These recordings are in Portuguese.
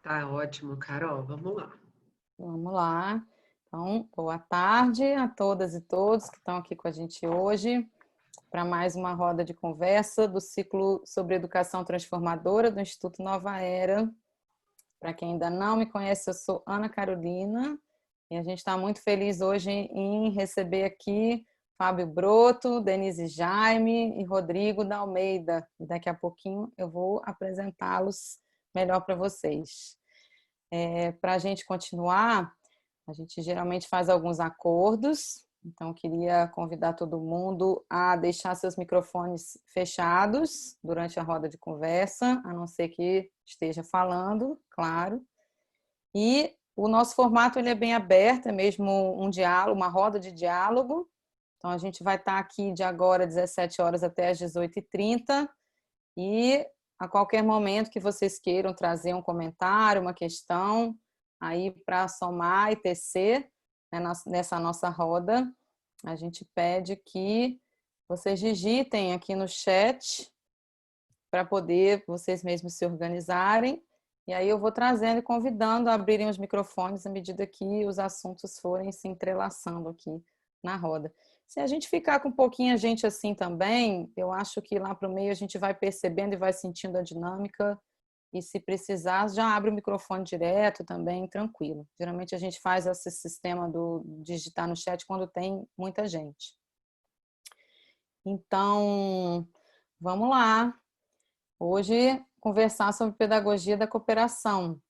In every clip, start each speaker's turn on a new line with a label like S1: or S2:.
S1: Tá ótimo, Carol. Vamos lá.
S2: Vamos lá. Então, boa tarde a todas e todos que estão aqui com a gente hoje para mais uma roda de conversa do ciclo sobre educação transformadora do Instituto Nova Era. Para quem ainda não me conhece, eu sou Ana Carolina e a gente está muito feliz hoje em receber aqui Fábio Broto, Denise Jaime e Rodrigo da Almeida. E daqui a pouquinho eu vou apresentá-los melhor para vocês. Para a gente continuar, a gente geralmente faz alguns acordos, então queria convidar todo mundo a deixar seus microfones fechados durante a roda de conversa, a não ser que esteja falando, claro. E o nosso formato ele é bem aberto, é mesmo um diálogo, uma roda de diálogo. Então a gente vai estar aqui de agora, 17 horas até às 18h30, e a qualquer momento que vocês queiram trazer um comentário, uma questão, aí para somar e tecer, né, nessa nossa roda, a gente pede que vocês digitem aqui no chat para poder vocês mesmos se organizarem, e aí eu vou trazendo e convidando a abrirem os microfones à medida que os assuntos forem se entrelaçando aqui na roda. Se a gente ficar com pouquinha gente assim também, eu acho que lá para o meio a gente vai percebendo e vai sentindo a dinâmica, e se precisar, já abre o microfone direto também, tranquilo. Geralmente a gente faz esse sistema do digitar no chat quando tem muita gente. Então, vamos lá. Hoje, conversar sobre pedagogia da cooperação.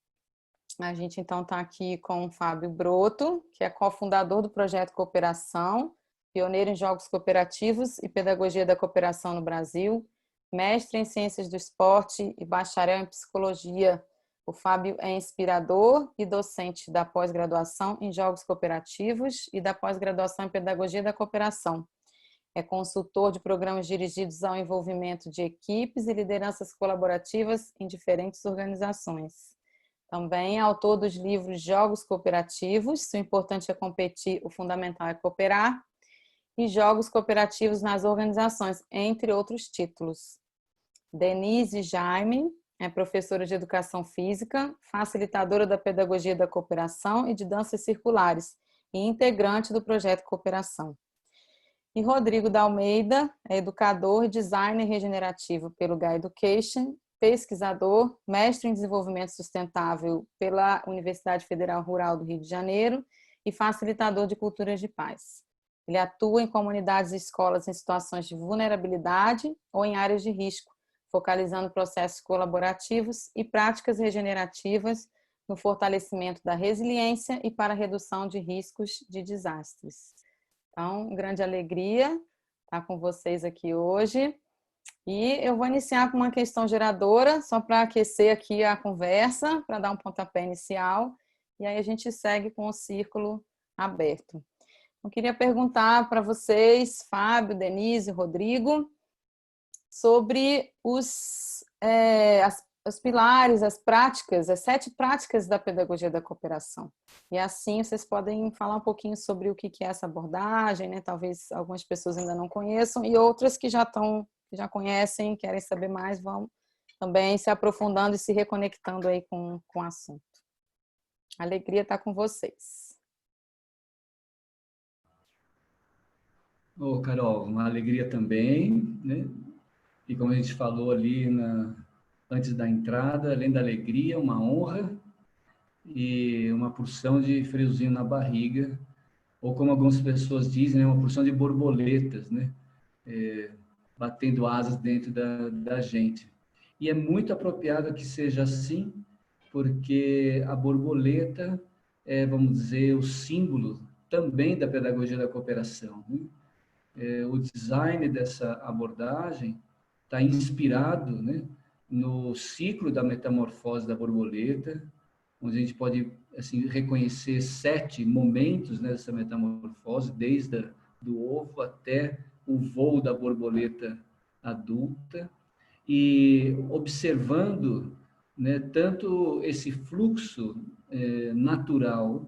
S2: A gente, então, está aqui com o Fábio Broto, que é cofundador do projeto Cooperação, pioneiro em jogos cooperativos e pedagogia da cooperação no Brasil, mestre em ciências do esporte e bacharel em psicologia. O Fábio é inspirador e docente da pós-graduação em jogos cooperativos e da pós-graduação em pedagogia da cooperação. É consultor de programas dirigidos ao envolvimento de equipes e lideranças colaborativas em diferentes organizações. Também é autor dos livros Jogos Cooperativos, Se o Importante é Competir, o Fundamental é Cooperar, e Jogos Cooperativos nas Organizações, entre outros títulos. Denise Jaime é professora de Educação Física, facilitadora da Pedagogia da Cooperação e de Danças Circulares, e integrante do projeto Cooperação. E Rodrigo da Almeida é educador e designer regenerativo pelo Gaia Education, pesquisador, mestre em desenvolvimento sustentável pela Universidade Federal Rural do Rio de Janeiro e facilitador de culturas de paz. Ele atua em comunidades e escolas em situações de vulnerabilidade ou em áreas de risco, focalizando processos colaborativos e práticas regenerativas no fortalecimento da resiliência e para a redução de riscos de desastres. Então, grande alegria estar com vocês aqui hoje. E eu vou iniciar com uma questão geradora, só para aquecer aqui a conversa, para dar um pontapé inicial, e aí a gente segue com o círculo aberto. Eu queria perguntar para vocês, Fábio, Denise, Rodrigo, sobre os pilares, as práticas, as 7 práticas da pedagogia da cooperação. E assim vocês podem falar um pouquinho sobre o que é essa abordagem, né? Talvez algumas pessoas ainda não conheçam, e outras que já conhecem, querem saber mais, vão também se aprofundando e se reconectando aí com o assunto. Alegria estar com vocês.
S3: Ô, Carol, uma alegria também, né? E como a gente falou ali antes da entrada, além da alegria, uma honra e uma porção de friozinho na barriga, ou como algumas pessoas dizem, né, uma porção de borboletas, né? Batendo asas dentro da gente. E é muito apropriado que seja assim, porque a borboleta é, vamos dizer, o símbolo também da pedagogia da cooperação, né? O design dessa abordagem está inspirado, né, no ciclo da metamorfose da borboleta, onde a gente pode assim reconhecer 7 momentos nessa metamorfose, desde do ovo até o voo da borboleta adulta, e observando, né, tanto esse fluxo natural,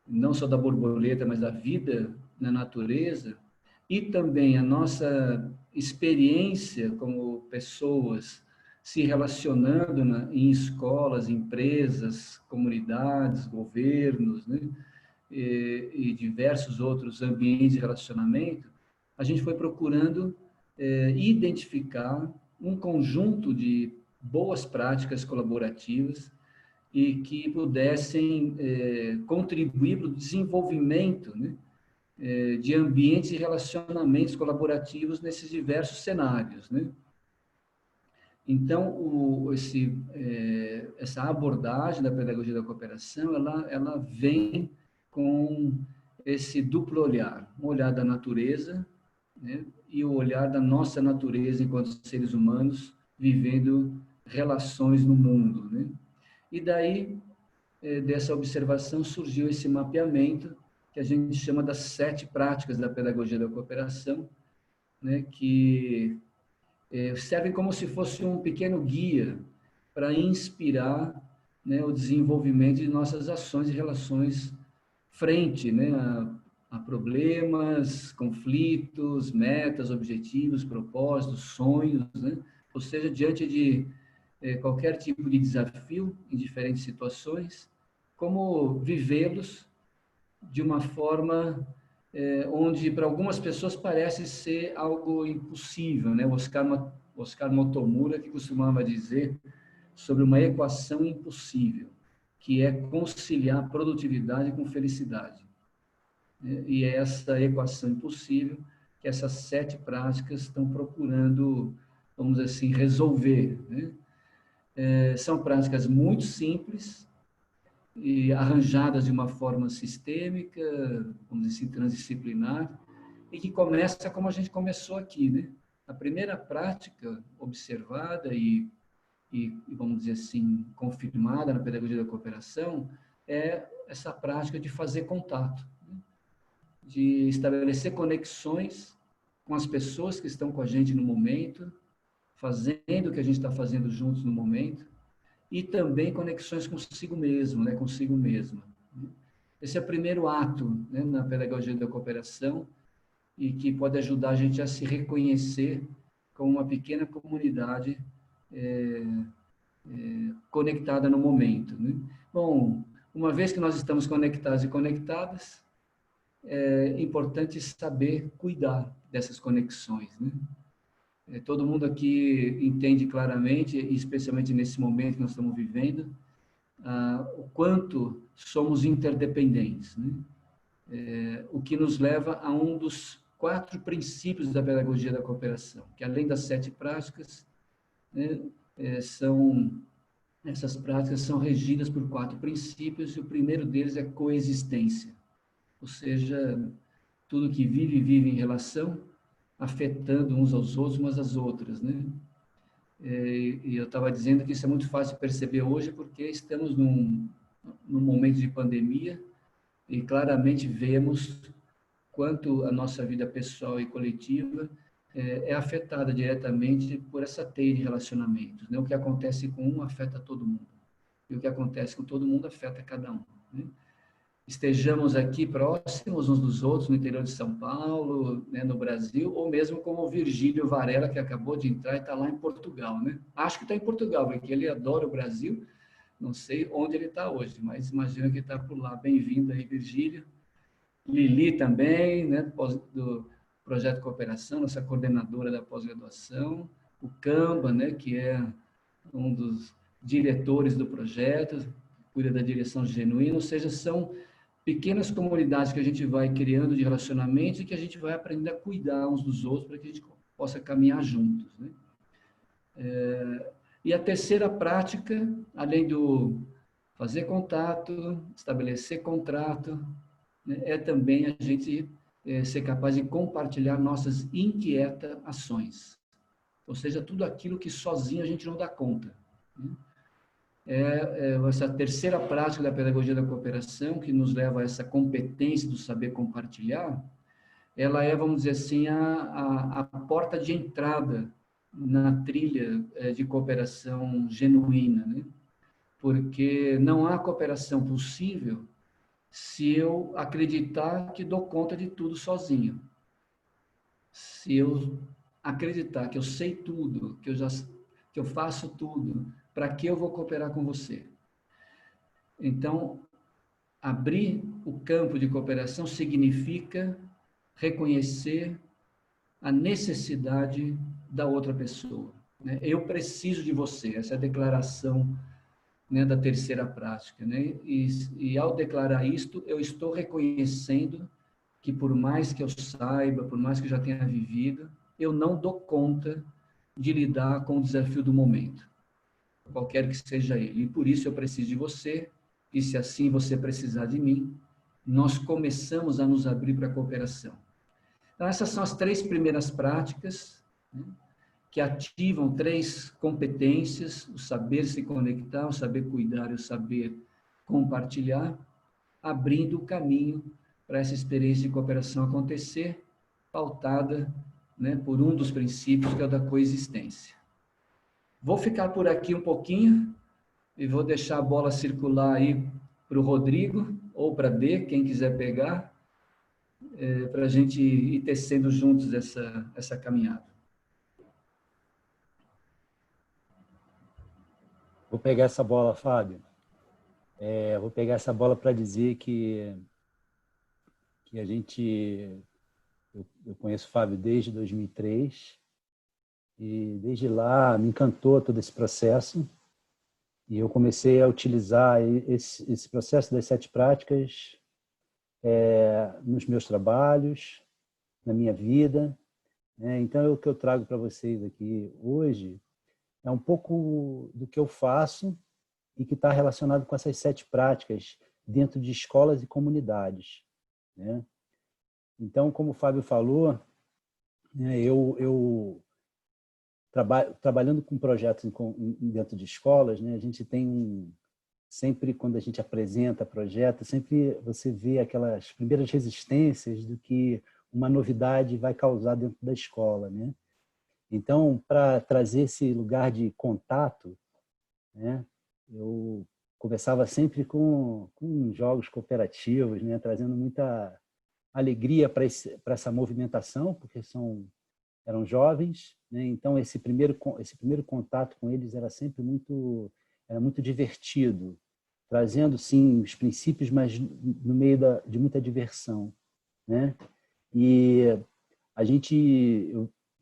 S3: não só da borboleta, mas da vida na natureza, e também a nossa experiência como pessoas se relacionando em escolas, empresas, comunidades, governos, né? E diversos outros ambientes de relacionamento, a gente foi procurando identificar um conjunto de boas práticas colaborativas e que pudessem contribuir para o desenvolvimento, né, de ambientes e relacionamentos colaborativos nesses diversos cenários, né? Então, essa abordagem da pedagogia da cooperação, ela vem com esse duplo olhar, um olhar da natureza, né, e o olhar da nossa natureza enquanto seres humanos vivendo relações no mundo, né? E daí, dessa observação, surgiu esse mapeamento que a gente chama das 7 práticas da pedagogia da cooperação, né, que servem como se fosse um pequeno guia para inspirar, né, o desenvolvimento de nossas ações e relações frente, né, a problemas, conflitos, metas, objetivos, propósitos, sonhos, né? Ou seja, diante de qualquer tipo de desafio em diferentes situações, como vivê-los de uma forma onde para algumas pessoas parece ser algo impossível, né? Oscar Motomura, que costumava dizer sobre uma equação impossível, que é conciliar produtividade com felicidade, né? E é essa equação impossível que essas 7 práticas estão procurando, vamos dizer assim, resolver, né? São práticas muito simples, e arranjadas de uma forma sistêmica, vamos dizer assim, transdisciplinar, e que começa como a gente começou aqui, né? A primeira prática observada e vamos dizer assim, confirmada na pedagogia da cooperação é essa prática de fazer contato, né? De estabelecer conexões com as pessoas que estão com a gente no momento, fazendo o que a gente está fazendo juntos no momento, e também conexões consigo mesmo, né, consigo mesma. Esse é o primeiro ato, né, na pedagogia da cooperação e que pode ajudar a gente a se reconhecer como uma pequena comunidade conectada no momento, né? Bom, uma vez que nós estamos conectados e conectadas, é importante saber cuidar dessas conexões, né? Todo mundo aqui entende claramente, especialmente nesse momento que nós estamos vivendo, o quanto somos interdependentes, né? O que nos leva a um dos 4 princípios da pedagogia da cooperação, que além das 7 práticas, né, essas práticas são regidas por 4 princípios, e o primeiro deles é coexistência, ou seja, tudo que vive em relação, afetando uns aos outros, umas às outras, né? E eu estava dizendo que isso é muito fácil perceber hoje, porque estamos num momento de pandemia e claramente vemos quanto a nossa vida pessoal e coletiva é afetada diretamente por essa teia de relacionamentos, né? O que acontece com um afeta todo mundo, e o que acontece com todo mundo afeta cada um, né? Estejamos aqui próximos uns dos outros, no interior de São Paulo, né, no Brasil, ou mesmo como o Virgílio Varela, que acabou de entrar e está lá em Portugal, né? Acho que está em Portugal, porque ele adora o Brasil, não sei onde ele está hoje, mas imagino que está por lá. Bem-vindo aí, Virgílio. Lili também, né, do Projeto Cooperação, nossa coordenadora da pós-graduação. O Camba, né, que é um dos diretores do projeto, cuida da direção genuína, ou seja, são pequenas comunidades que a gente vai criando de relacionamentos e que a gente vai aprendendo a cuidar uns dos outros para que a gente possa caminhar juntos, né? E a terceira prática, além do fazer contato, estabelecer contrato, né, é também a gente ser capaz de compartilhar nossas inquietações, ou seja, tudo aquilo que sozinho a gente não dá conta, né? Essa terceira prática da pedagogia da cooperação, que nos leva a essa competência do saber compartilhar, ela é, vamos dizer assim, a porta de entrada na trilha de cooperação genuína, né? Porque não há cooperação possível se eu acreditar que dou conta de tudo sozinho. Se eu acreditar que eu sei tudo, que eu já que eu faço tudo, para que eu vou cooperar com você? Então, abrir o campo de cooperação significa reconhecer a necessidade da outra pessoa, né? Eu preciso de você, essa é a declaração, né, da terceira prática, né? E ao declarar isto, eu estou reconhecendo que por mais que eu saiba, por mais que eu já tenha vivido, eu não dou conta de lidar com o desafio do momento, qualquer que seja ele. E por isso eu preciso de você, e se assim você precisar de mim, nós começamos a nos abrir para a cooperação. Então, essas são as 3 primeiras práticas, né, que ativam 3 competências: o saber se conectar, o saber cuidar e o saber compartilhar, abrindo o caminho para essa experiência de cooperação acontecer, pautada, né, por um dos princípios, que é o da coexistência. Vou ficar por aqui um pouquinho e vou deixar a bola circular aí para o Rodrigo ou para D, quem quiser pegar, para a gente ir tecendo juntos essa caminhada.
S4: Vou pegar essa bola, Fábio. Vou pegar essa bola para dizer que a gente... Eu conheço o Fábio desde 2003 e desde lá me encantou todo esse processo e eu comecei a utilizar esse processo das 7 práticas nos meus trabalhos, na minha vida, né? Então, o que eu trago para vocês aqui hoje é um pouco do que eu faço e que está relacionado com essas 7 práticas dentro de escolas e comunidades, né? Então, como o Fábio falou, né, eu trabalhando com projetos dentro de escolas, né, a gente tem sempre quando a gente apresenta projeto, sempre você vê aquelas primeiras resistências do que uma novidade vai causar dentro da escola, né? Então, para trazer esse lugar de contato, né, eu conversava sempre com jogos cooperativos, né, trazendo muita alegria para essa movimentação, porque eram jovens, né? Então esse primeiro contato com eles era sempre muito divertido, trazendo sim os princípios, mas no meio de muita diversão, né? E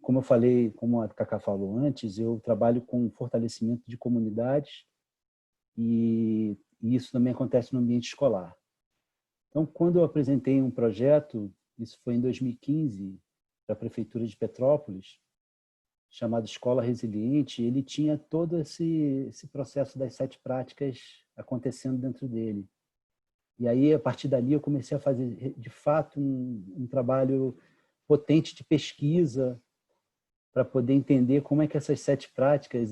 S4: como eu falei, como a Cacá falou antes, eu trabalho com fortalecimento de comunidades e isso também acontece no ambiente escolar. Então, quando eu apresentei um projeto, isso foi em 2015, para a Prefeitura de Petrópolis, chamado Escola Resiliente, ele tinha todo esse processo das 7 práticas acontecendo dentro dele. E aí, a partir dali, eu comecei a fazer, de fato, um trabalho potente de pesquisa para poder entender como é que essas 7 práticas,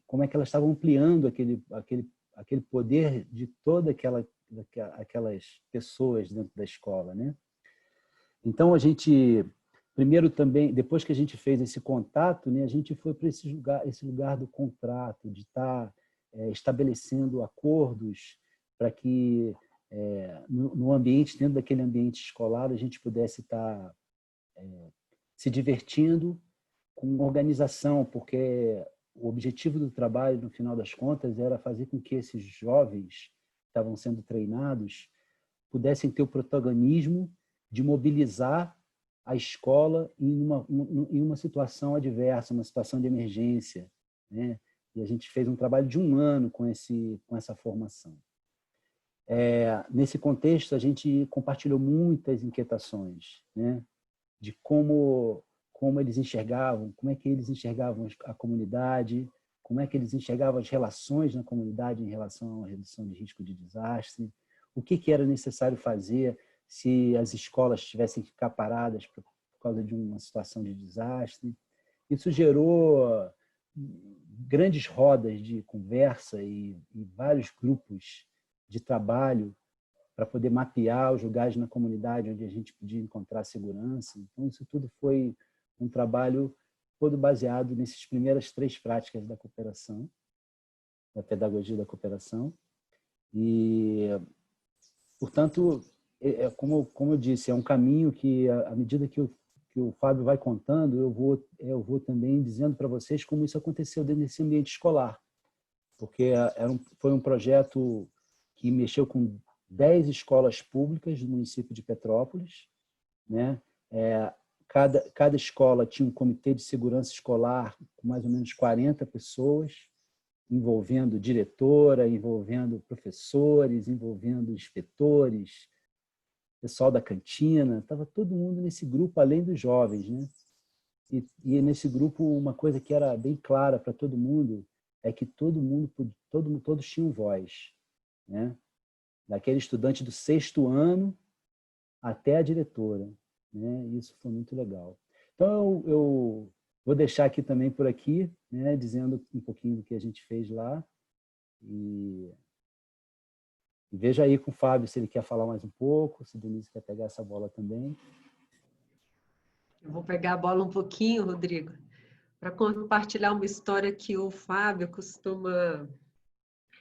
S4: como é que elas estavam ampliando aquele poder de toda aquelas pessoas dentro da escola, né? Então, primeiro também, depois que a gente fez esse contato, né, a gente foi para esse lugar do contrato, de estar estabelecendo acordos para que no ambiente, dentro daquele ambiente escolar, a gente pudesse estar se divertindo com organização, porque o objetivo do trabalho, no final das contas, era fazer com que esses jovens que estavam sendo treinados pudessem ter o protagonismo de mobilizar a escola em uma situação adversa, uma situação de emergência, né? E a gente fez um trabalho de 1 ano com essa formação. Nesse contexto, a gente compartilhou muitas inquietações, né? De como eles enxergavam, como é que eles enxergavam a comunidade, como é que eles enxergavam as relações na comunidade em relação à redução de risco de desastre, o que era necessário fazer se as escolas tivessem que ficar paradas por causa de uma situação de desastre. Isso gerou grandes rodas de conversa e vários grupos de trabalho para poder mapear os lugares na comunidade onde a gente podia encontrar segurança. Então, isso tudo foi um trabalho todo baseado nessas primeiras 3 práticas da cooperação, da pedagogia da cooperação. E, portanto, como eu disse, é um caminho que, à medida que eu que o Fábio vai contando, eu vou também dizendo para vocês como isso aconteceu dentro desse ambiente escolar. Porque foi um projeto que mexeu com 10 escolas públicas do município de Petrópolis, né? Cada escola tinha um comitê de segurança escolar com mais ou menos 40 pessoas, envolvendo diretora, envolvendo professores, envolvendo inspetores, pessoal da cantina. Estava todo mundo nesse grupo, além dos jovens, né? E nesse grupo, uma coisa que era bem clara para todo mundo é que todos tinham voz, né? Daquele estudante do 6º ano até a diretora, né? Isso foi muito legal. Então, eu vou deixar aqui também por aqui, né? Dizendo um pouquinho do que a gente fez lá. E veja aí com o Fábio se ele quer falar mais um pouco, se o Denise quer pegar essa bola também.
S1: Eu vou pegar a bola um pouquinho, Rodrigo, para compartilhar uma história que o Fábio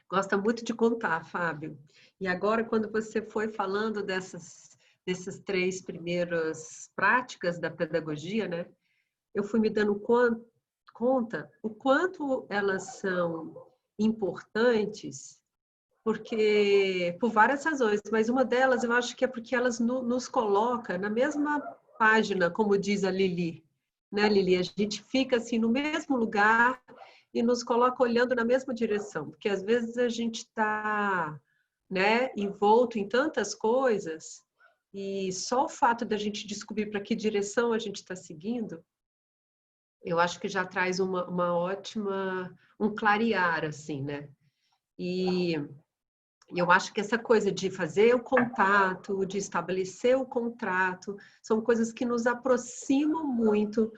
S1: gosta muito de contar, Fábio. E agora, quando você foi falando dessas 3 primeiras práticas da pedagogia, né, eu fui me dando conta o quanto elas são importantes, porque por várias razões, mas uma delas eu acho que é porque elas nos coloca na mesma página, como diz a Lili, né, Lili? A gente fica assim no mesmo lugar e nos coloca olhando na mesma direção, porque às vezes a gente está, né, envolto em tantas coisas e só o fato da gente descobrir para que direção a gente está seguindo, eu acho que já traz uma ótima, um clarear, assim, né? E eu acho que essa coisa de fazer o contato, de estabelecer o contrato, são coisas que nos aproximam muito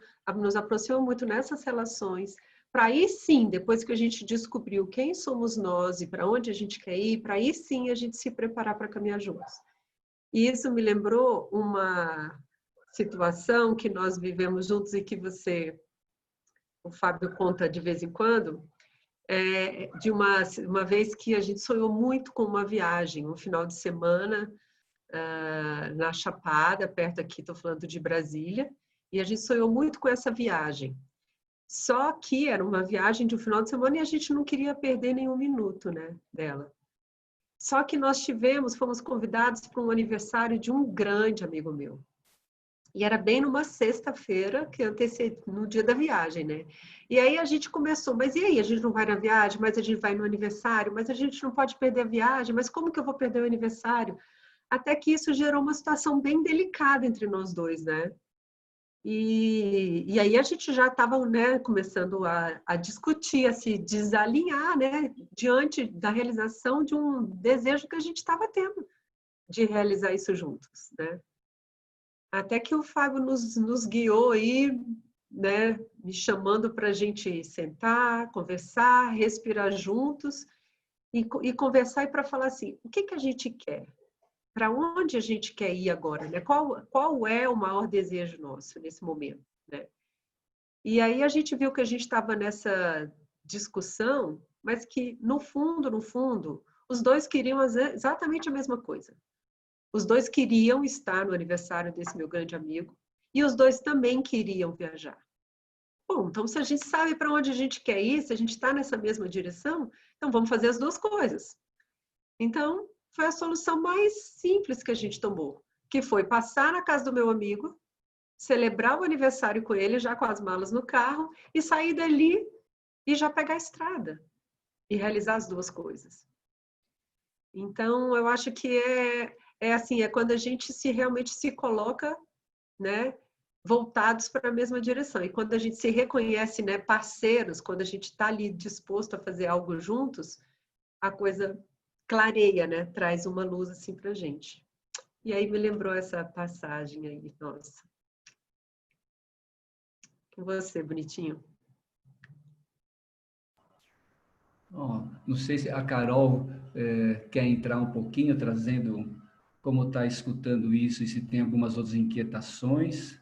S1: nessas relações, para aí sim, depois que a gente descobriu quem somos nós e para onde a gente quer ir, para aí sim a gente se preparar para caminhar juntos. E isso me lembrou uma situação que nós vivemos juntos e que o Fábio conta de vez em quando, de uma vez que a gente sonhou muito com uma viagem, um final de semana na Chapada, perto aqui, estou falando de Brasília, e a gente sonhou muito com essa viagem. Só que era uma viagem de um final de semana e a gente não queria perder nenhum minuto, né, dela. Só que nós fomos convidados para um aniversário de um grande amigo meu. E era bem numa sexta-feira, que no dia da viagem, né? E aí a gente começou, mas e aí? A gente não vai na viagem, mas a gente vai no aniversário, mas a gente não pode perder a viagem, mas como que eu vou perder o aniversário? Até que isso gerou uma situação bem delicada entre nós dois, né? E aí a gente já estava, né, começando a discutir, a se desalinhar, né? Diante da realização de um desejo que a gente estava tendo de realizar isso juntos, né? Até que o Fábio nos guiou aí, né, me chamando para a gente sentar, conversar, respirar juntos e conversar e para falar assim, o que a gente quer? Para onde a gente quer ir agora? Né? Qual é o maior desejo nosso nesse momento? Né? E aí a gente viu que a gente estava nessa discussão, mas que no fundo, os dois queriam exatamente a mesma coisa. Os dois queriam estar no aniversário desse meu grande amigo e os dois também queriam viajar. Bom, então se a gente sabe para onde a gente quer ir, se a gente está nessa mesma direção, então vamos fazer as duas coisas. Então, foi a solução mais simples que a gente tomou, que foi passar na casa do meu amigo, celebrar o aniversário com ele, já com as malas no carro, e sair dali e já pegar a estrada e realizar as duas coisas. Então, eu acho que é quando a gente realmente se coloca, né, voltados para a mesma direção. E quando a gente se reconhece, né, parceiros, quando a gente está ali disposto a fazer algo juntos, a coisa clareia, né, traz uma luz assim para a gente. E aí me lembrou essa passagem aí, nossa. Com você, bonitinho.
S3: Não sei se a Carol quer entrar um pouquinho, trazendo como está escutando isso e se tem algumas outras inquietações,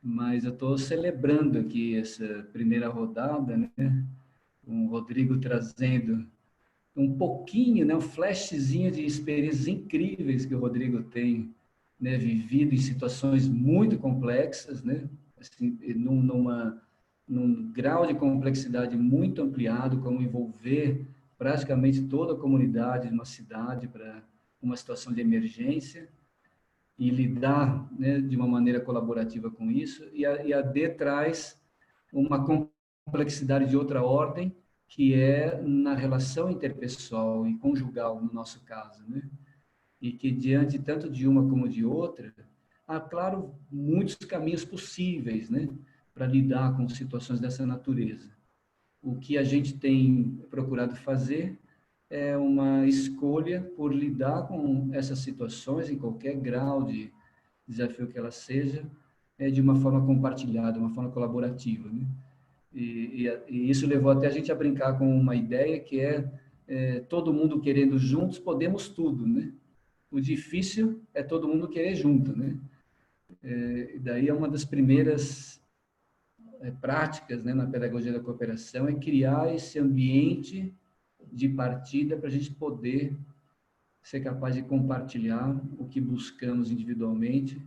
S3: mas eu estou celebrando aqui essa primeira rodada, né? Com o Rodrigo trazendo um pouquinho, né? Um flashzinho de experiências incríveis que o Rodrigo tem né, vivido em situações muito complexas, né, assim, num grau de complexidade muito ampliado, como envolver praticamente toda a comunidade de uma cidade para uma situação de emergência e lidar, né, de uma maneira colaborativa com isso. E a D traz uma complexidade de outra ordem, que é na relação interpessoal e conjugal, no nosso caso, né? E que diante tanto de uma como de outra, há, claro, muitos caminhos possíveis, né, para lidar com situações dessa natureza. O que a gente tem procurado fazer é uma escolha por lidar com essas situações em qualquer grau de desafio que ela seja, de uma forma compartilhada, uma forma colaborativa, né? E isso levou até a gente a brincar com uma ideia que todo mundo querendo juntos, podemos tudo, né? O difícil é todo mundo querer junto, né? E daí é uma das primeiras práticas, né, na pedagogia da cooperação, é criar esse ambiente de partida para a gente poder ser capaz de compartilhar o que buscamos individualmente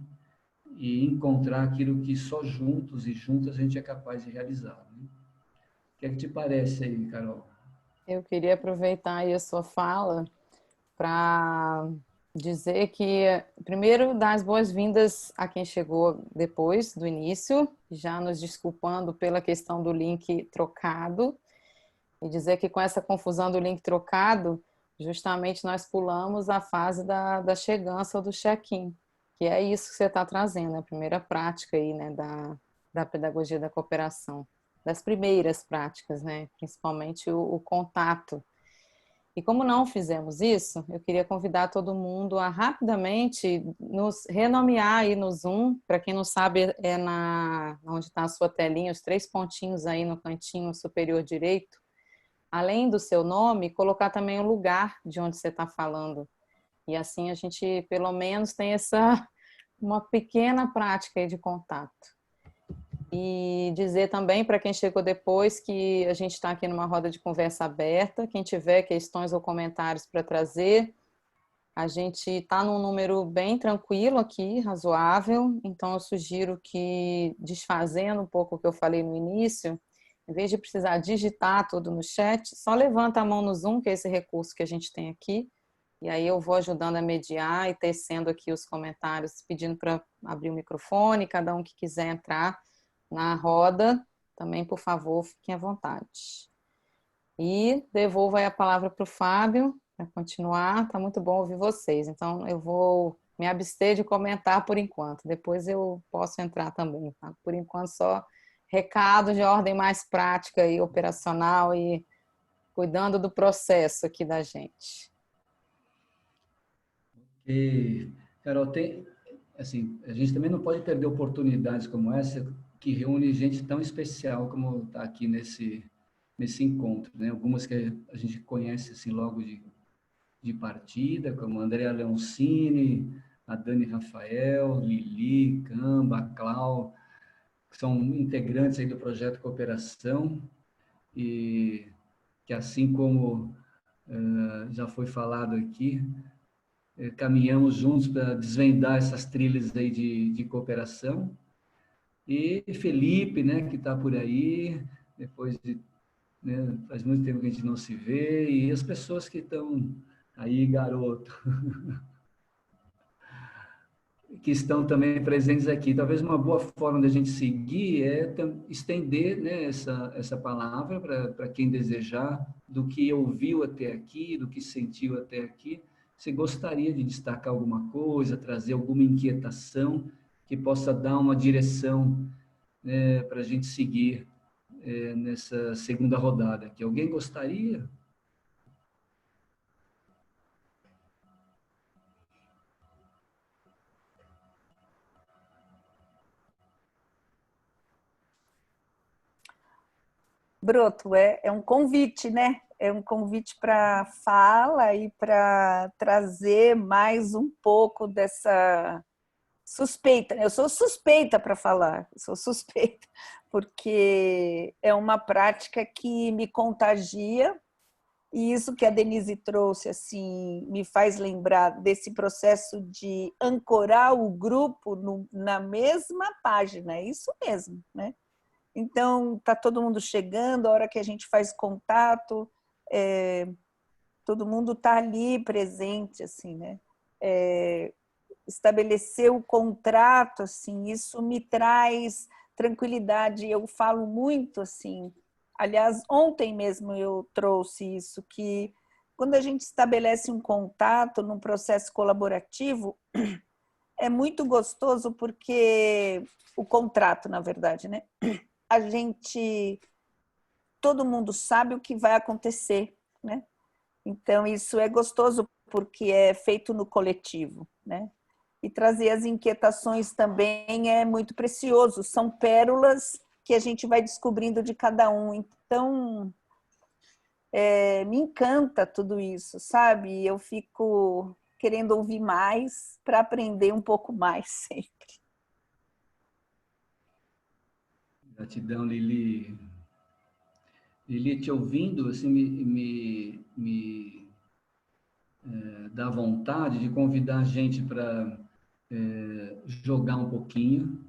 S3: e encontrar aquilo que só juntos e juntas a gente é capaz de realizar, né? O que é que te parece aí, Carol?
S2: Eu queria aproveitar aí a sua fala para dizer que, primeiro, dar as boas-vindas a quem chegou depois do início, já nos desculpando pela questão do link trocado, e dizer que com essa confusão do link trocado, justamente nós pulamos a fase da chegança ou do check-in, que é isso que você está trazendo, a primeira prática aí, né, da pedagogia da cooperação, das primeiras práticas, né, principalmente o contato. E como não fizemos isso, eu queria convidar todo mundo a rapidamente nos renomear aí no Zoom. Para quem não sabe, é onde está a sua telinha, os 3 pontinhos aí no cantinho superior direito. Além do seu nome, colocar também o lugar de onde você está falando. E assim a gente, pelo menos, tem uma pequena prática aí de contato. E dizer também para quem chegou depois que a gente está aqui numa roda de conversa aberta. Quem tiver questões ou comentários para trazer, a gente está num número bem tranquilo aqui, razoável. Então, eu sugiro que, desfazendo um pouco o que eu falei no início, em vez de precisar digitar tudo no chat, só levanta a mão no Zoom, que é esse recurso que a gente tem aqui. E aí eu vou ajudando a mediar e tecendo aqui os comentários, pedindo para abrir o microfone, cada um que quiser entrar na roda, também, por favor, fiquem à vontade. E devolvo aí a palavra para o Fábio, para continuar. Está muito bom ouvir vocês. Então, eu vou me abster de comentar por enquanto. Depois eu posso entrar também. Tá? Por enquanto, só recado de ordem mais prática e operacional e cuidando do processo aqui da gente.
S3: E, Carol, assim, a gente também não pode perder oportunidades como essa, que reúne gente tão especial como está aqui nesse encontro, né? Algumas que a gente conhece assim logo de partida, como a Andrea Leoncini, a Dani Rafael, Lili, Camba, Clau, que são integrantes aí do projeto Cooperação e que, assim como já foi falado aqui, caminhamos juntos para desvendar essas trilhas aí de cooperação. E Felipe, né, que está por aí, depois de, né, faz muito tempo que a gente não se vê, e as pessoas que estão aí, garoto, que estão também presentes aqui. Talvez uma boa forma da gente seguir é estender, né, essa palavra para quem desejar, do que ouviu até aqui, do que sentiu até aqui. Se gostaria de destacar alguma coisa, trazer alguma inquietação que possa dar uma direção, né, para a gente seguir nessa segunda rodada. Que alguém gostaria?
S5: Broto, é um convite, né? É um convite para fala e para trazer mais um pouco dessa suspeita. Eu sou suspeita para falar, sou suspeita, porque é uma prática que me contagia E isso que a Denise trouxe, assim, me faz lembrar desse processo de ancorar o grupo na mesma página, é isso mesmo, né? Então, tá todo mundo chegando, a hora que a gente faz contato, todo mundo tá ali presente, assim, né? Estabelecer o contrato, assim, isso me traz tranquilidade. Eu falo muito, assim, aliás, ontem mesmo eu trouxe isso, que quando a gente estabelece um contato num processo colaborativo, é muito gostoso porque o contrato, na verdade, né? Todo mundo sabe o que vai acontecer, né? Então, isso é gostoso porque é feito no coletivo, né? E trazer as inquietações também é muito precioso, são pérolas que a gente vai descobrindo de cada um. Então, me encanta tudo isso, sabe? Eu fico querendo ouvir mais para aprender um pouco mais sempre.
S3: Gratidão, Lili. Lili, te ouvindo, assim, me dá vontade de convidar a gente para jogar um pouquinho.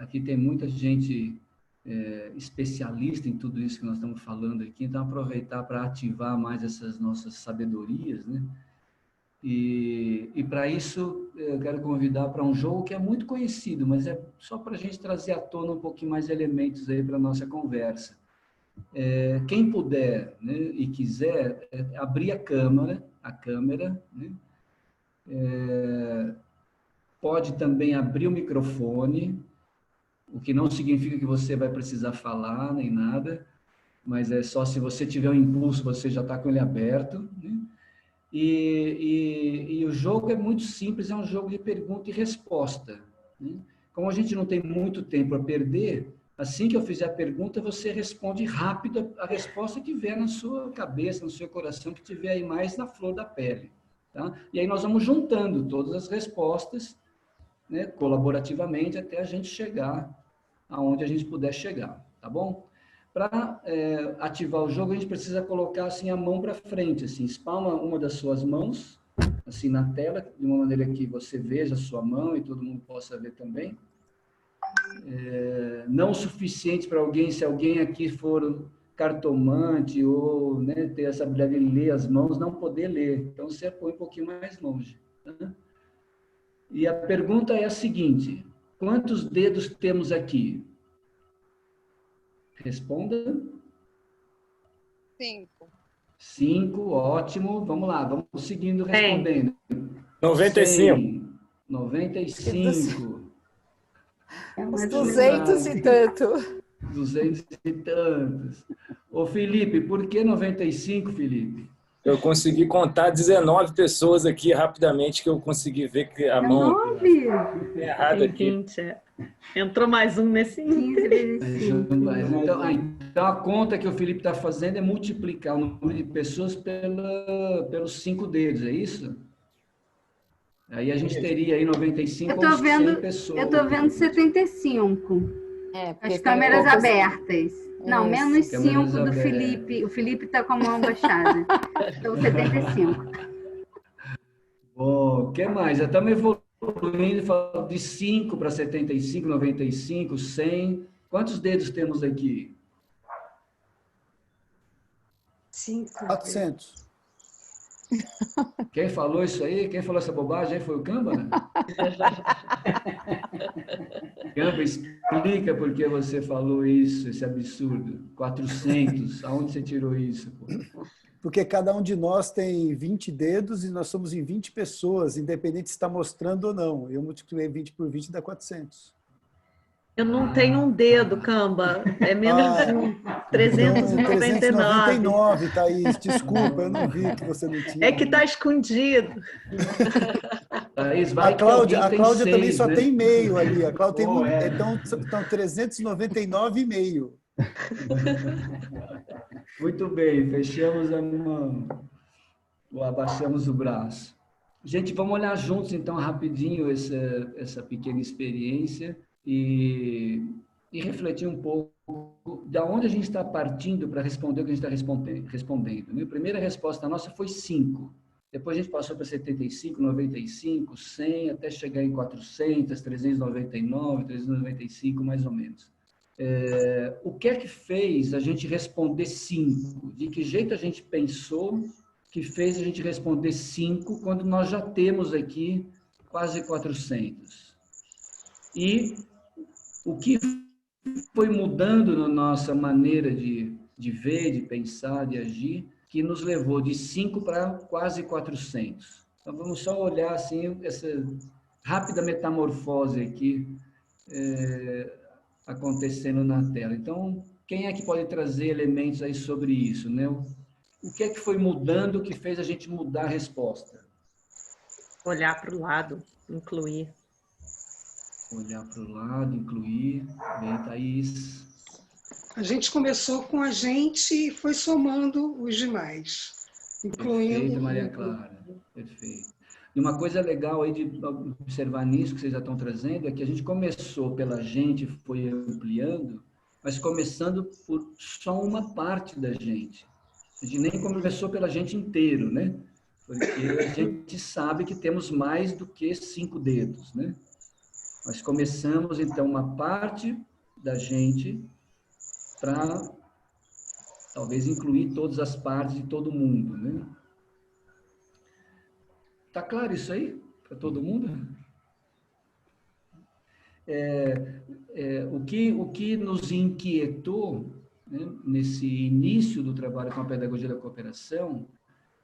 S3: Aqui tem muita gente especialista em tudo isso que nós estamos falando aqui, então aproveitar para ativar mais essas nossas sabedorias, né? E para isso eu quero convidar para um jogo que é muito conhecido, mas é só para a gente trazer à tona um pouquinho mais elementos aí para a nossa conversa. Quem puder, né, e quiser, abrir a câmera, né? Pode também abrir o microfone, o que não significa que você vai precisar falar nem nada, mas é só se você tiver um impulso, você já está com ele aberto, né? E o jogo é muito simples, é um jogo de pergunta e resposta, né? Como a gente não tem muito tempo a perder, assim que eu fizer a pergunta, você responde rápido a resposta que vier na sua cabeça, no seu coração, que tiver aí mais na flor da pele, tá? E aí nós vamos juntando todas as respostas, né, colaborativamente, até a gente chegar aonde a gente puder chegar, tá bom? Para ativar o jogo, a gente precisa colocar assim a mão para frente, assim, espalma uma das suas mãos, assim na tela, de uma maneira que você veja a sua mão e todo mundo possa ver também. Não o suficiente para alguém, se alguém aqui for cartomante ou, né, ter essa habilidade de ler as mãos, não poder ler. Então, você põe um pouquinho mais longe, tá? E a pergunta é a seguinte: quantos dedos temos aqui? Responda.
S6: 5.
S3: 5, ótimo. Vamos lá, vamos seguindo respondendo.
S7: 95.
S3: 100, 95.
S5: Uns 200 e tanto.
S3: 200 e tantos. Ô, Felipe, por que 95, Felipe?
S7: Eu consegui contar 19 pessoas aqui rapidamente, que eu consegui ver que a mão errada aqui.
S8: 20. Entrou mais um nesse 15.
S3: Então, a conta que o Felipe está fazendo é multiplicar o número de pessoas pelos 5 dedos, é isso? Aí a gente teria aí 95 ou 100 pessoas.
S9: Eu estou vendo 75. As câmeras abertas. Não,
S2: Isso.
S9: menos
S3: Câmeras
S9: 5 do
S3: abertas.
S9: Felipe. O Felipe está com a mão abaixada. Então, 75.
S3: Bom, o que mais? Já estamos evoluindo, falando de 5 para 75, 95, 100. Quantos dedos temos aqui?
S10: 400.
S3: Quem falou isso aí? Quem falou essa bobagem aí foi o Camba, né? Camba, explica por que você falou isso, esse absurdo. 400, aonde você tirou isso? Pô?
S10: Porque cada um de nós tem 20 dedos e nós somos em 20 pessoas, independente se está mostrando ou não. Eu multipliquei 20 por 20 dá 400.
S8: Eu não tenho um dedo, Camba. É menos de um. 399.
S10: 399, Thaís. Desculpa, eu não vi que você não tinha.
S8: É que está escondido.
S3: Thaís, vai
S10: A Cláudia
S3: que alguém tem
S10: também
S3: 6,
S10: só
S3: né?
S10: tem meio ali. A Cláudia tem
S3: Oh,
S10: então 399,5.
S3: Muito bem, fechamos a mão, ou abaixamos o braço. Gente, vamos olhar juntos, então, rapidinho essa pequena experiência e refletir um pouco da onde a gente está partindo para responder o que a gente está respondendo. Né? A primeira resposta nossa foi 5. Depois a gente passou para 75, 95, 100, até chegar em 400, 399, 395, mais ou menos. O que é que fez a gente responder 5? De que jeito a gente pensou que fez a gente responder 5 quando nós já temos aqui quase 400? E o que foi mudando na nossa maneira de ver, de pensar, de agir, que nos levou de 5 para quase 400. Então, vamos só olhar assim, essa rápida metamorfose aqui acontecendo na tela. Então, quem é que pode trazer elementos aí sobre isso, né? O que é que foi mudando que fez a gente mudar a resposta?
S8: Olhar para o lado, incluir.
S3: Olhar para o lado, incluir. Bem, Thaís.
S6: A gente começou com a gente e foi somando os demais, incluindo...
S3: Perfeito, Maria Clara. Perfeito. E uma coisa legal aí de observar nisso que vocês já estão trazendo é que a gente começou pela gente, foi ampliando, mas começando por só uma parte da gente. A gente nem começou pela gente inteiro, né? Porque a gente sabe que temos mais do que 5 dedos, né? Nós começamos, então, uma parte da gente para talvez incluir todas as partes de todo mundo, né? Tá claro isso aí para todo mundo? O que nos inquietou, né, nesse início do trabalho com a pedagogia da cooperação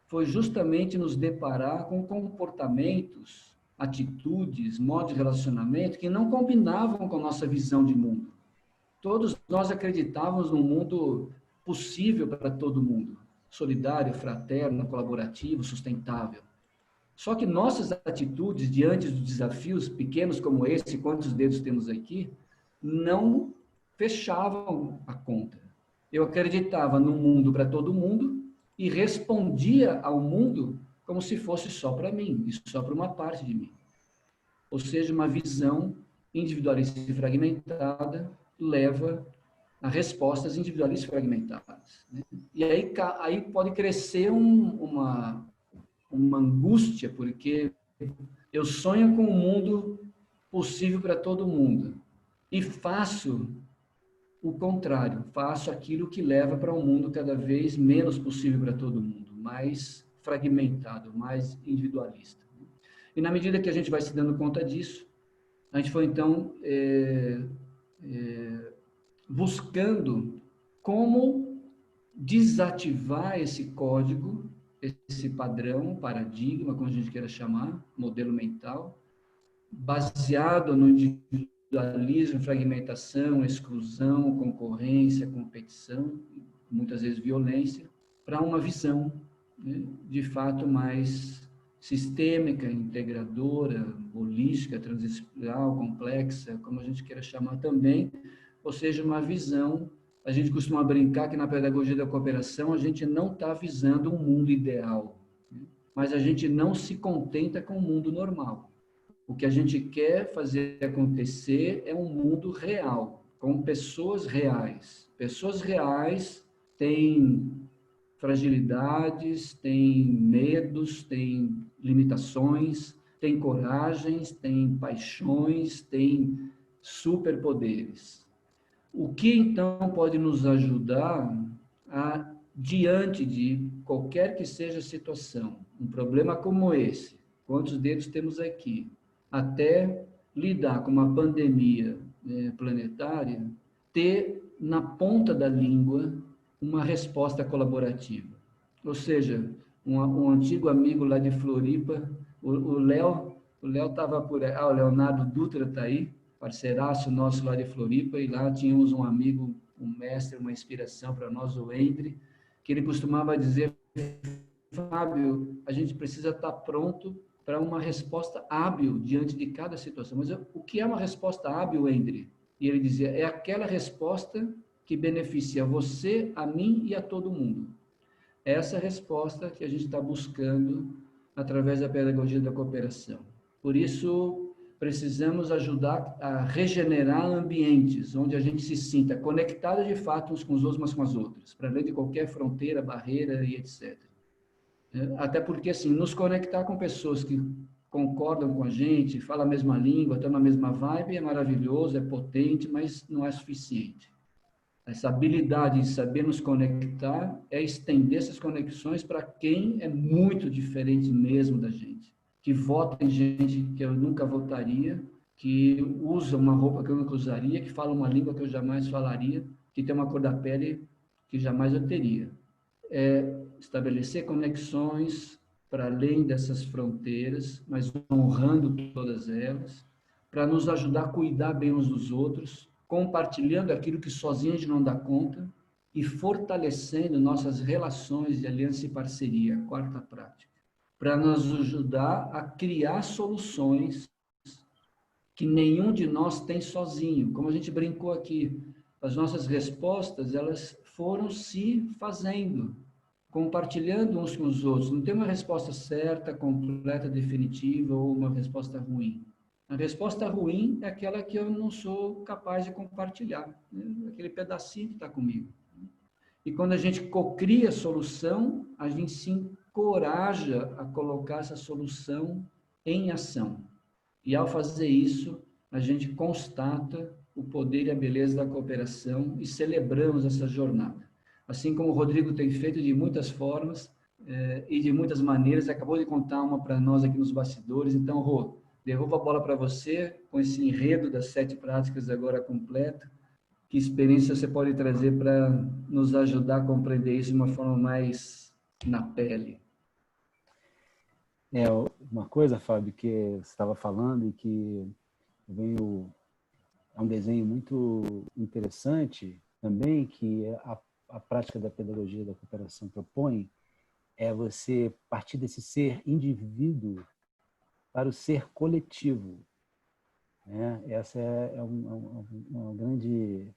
S3: foi justamente nos deparar com comportamentos, atitudes, modos de relacionamento que não combinavam com a nossa visão de mundo. Todos nós acreditávamos num mundo possível para todo mundo, solidário, fraterno, colaborativo, sustentável. Só que nossas atitudes diante dos desafios pequenos como esse, quantos dedos temos aqui, não fechavam a conta. Eu acreditava num mundo para todo mundo e respondia ao mundo como se fosse só para mim, e só para uma parte de mim. Ou seja, uma visão individualista e fragmentada leva a respostas individualistas fragmentadas, né? E aí pode crescer uma angústia, porque eu sonho com um mundo possível para todo mundo e faço o contrário, faço aquilo que leva para um mundo cada vez menos possível para todo mundo, mais fragmentado, mais individualista. E na medida que a gente vai se dando conta disso, a gente foi então buscando como desativar esse código, esse padrão, paradigma, como a gente queira chamar, modelo mental, baseado no individualismo, fragmentação, exclusão, concorrência, competição, muitas vezes violência, para uma visão, né, de fato mais sistêmica, integradora, holística, transdisciplinar, complexa, como a gente queira chamar também, ou seja, uma visão. A gente costuma brincar que na pedagogia da cooperação a gente não está visando um mundo ideal, né? Mas a gente não se contenta com o mundo normal. O que a gente quer fazer acontecer é um mundo real, com pessoas reais. Pessoas reais têm fragilidades, têm medos, têm limitações, têm coragens, têm paixões, têm superpoderes. O que, então, pode nos ajudar a, diante de qualquer que seja a situação, um problema como esse, quantos dedos temos aqui, até lidar com uma pandemia planetária, ter na ponta da língua uma resposta colaborativa. Ou seja, um antigo amigo lá de Floripa, o Léo estava por aí, o Leonardo Dutra está aí, parceiraço nosso lá de Floripa, e lá tínhamos um amigo, um mestre, uma inspiração para nós, o Endre, que ele costumava dizer: Fábio, a gente precisa estar pronto para uma resposta hábil diante de cada situação. Mas o que é uma resposta hábil, Endre? E ele dizia: é aquela resposta que beneficia você, a mim e a todo mundo. Essa é a resposta que a gente está buscando através da pedagogia da cooperação. Por isso, precisamos ajudar a regenerar ambientes onde a gente se sinta conectado de fato uns com os outros, mas com as outras, para além de qualquer fronteira, barreira e etc. Até porque, assim, nos conectar com pessoas que concordam com a gente, falam a mesma língua, estão na mesma vibe, é maravilhoso, é potente, mas não é suficiente. Essa habilidade de saber nos conectar é estender essas conexões para quem é muito diferente mesmo da gente, que vota em gente que eu nunca votaria, que usa uma roupa que eu nunca usaria, que fala uma língua que eu jamais falaria, que tem uma cor da pele que jamais eu teria. Estabelecer conexões para além dessas fronteiras, mas honrando todas elas, para nos ajudar a cuidar bem uns dos outros, compartilhando aquilo que sozinho a gente não dá conta e fortalecendo nossas relações de aliança e parceria, a quarta prática, para nos ajudar a criar soluções que nenhum de nós tem sozinho. Como a gente brincou aqui, as nossas respostas, elas foram se fazendo, compartilhando uns com os outros. Não tem uma resposta certa, completa, definitiva ou uma resposta ruim. A resposta ruim é aquela que eu não sou capaz de compartilhar, né? Aquele pedacinho que está comigo. E quando a gente cocria a solução, a gente se encoraja a colocar essa solução em ação. E ao fazer isso, a gente constata o poder e a beleza da cooperação e celebramos essa jornada. Assim como o Rodrigo tem feito de muitas formas e de muitas maneiras, acabou de contar uma para nós aqui nos bastidores. Então, Rô, devolvo a bola para você, com esse enredo das 7 práticas agora completo. Que experiência você pode trazer para nos ajudar a compreender isso de uma forma mais na pele?
S4: Uma coisa, Fábio, que você estava falando e que é um desenho muito interessante também, que a prática da pedagogia da cooperação propõe, é você partir desse ser indivíduo para o ser coletivo. Essa é uma grande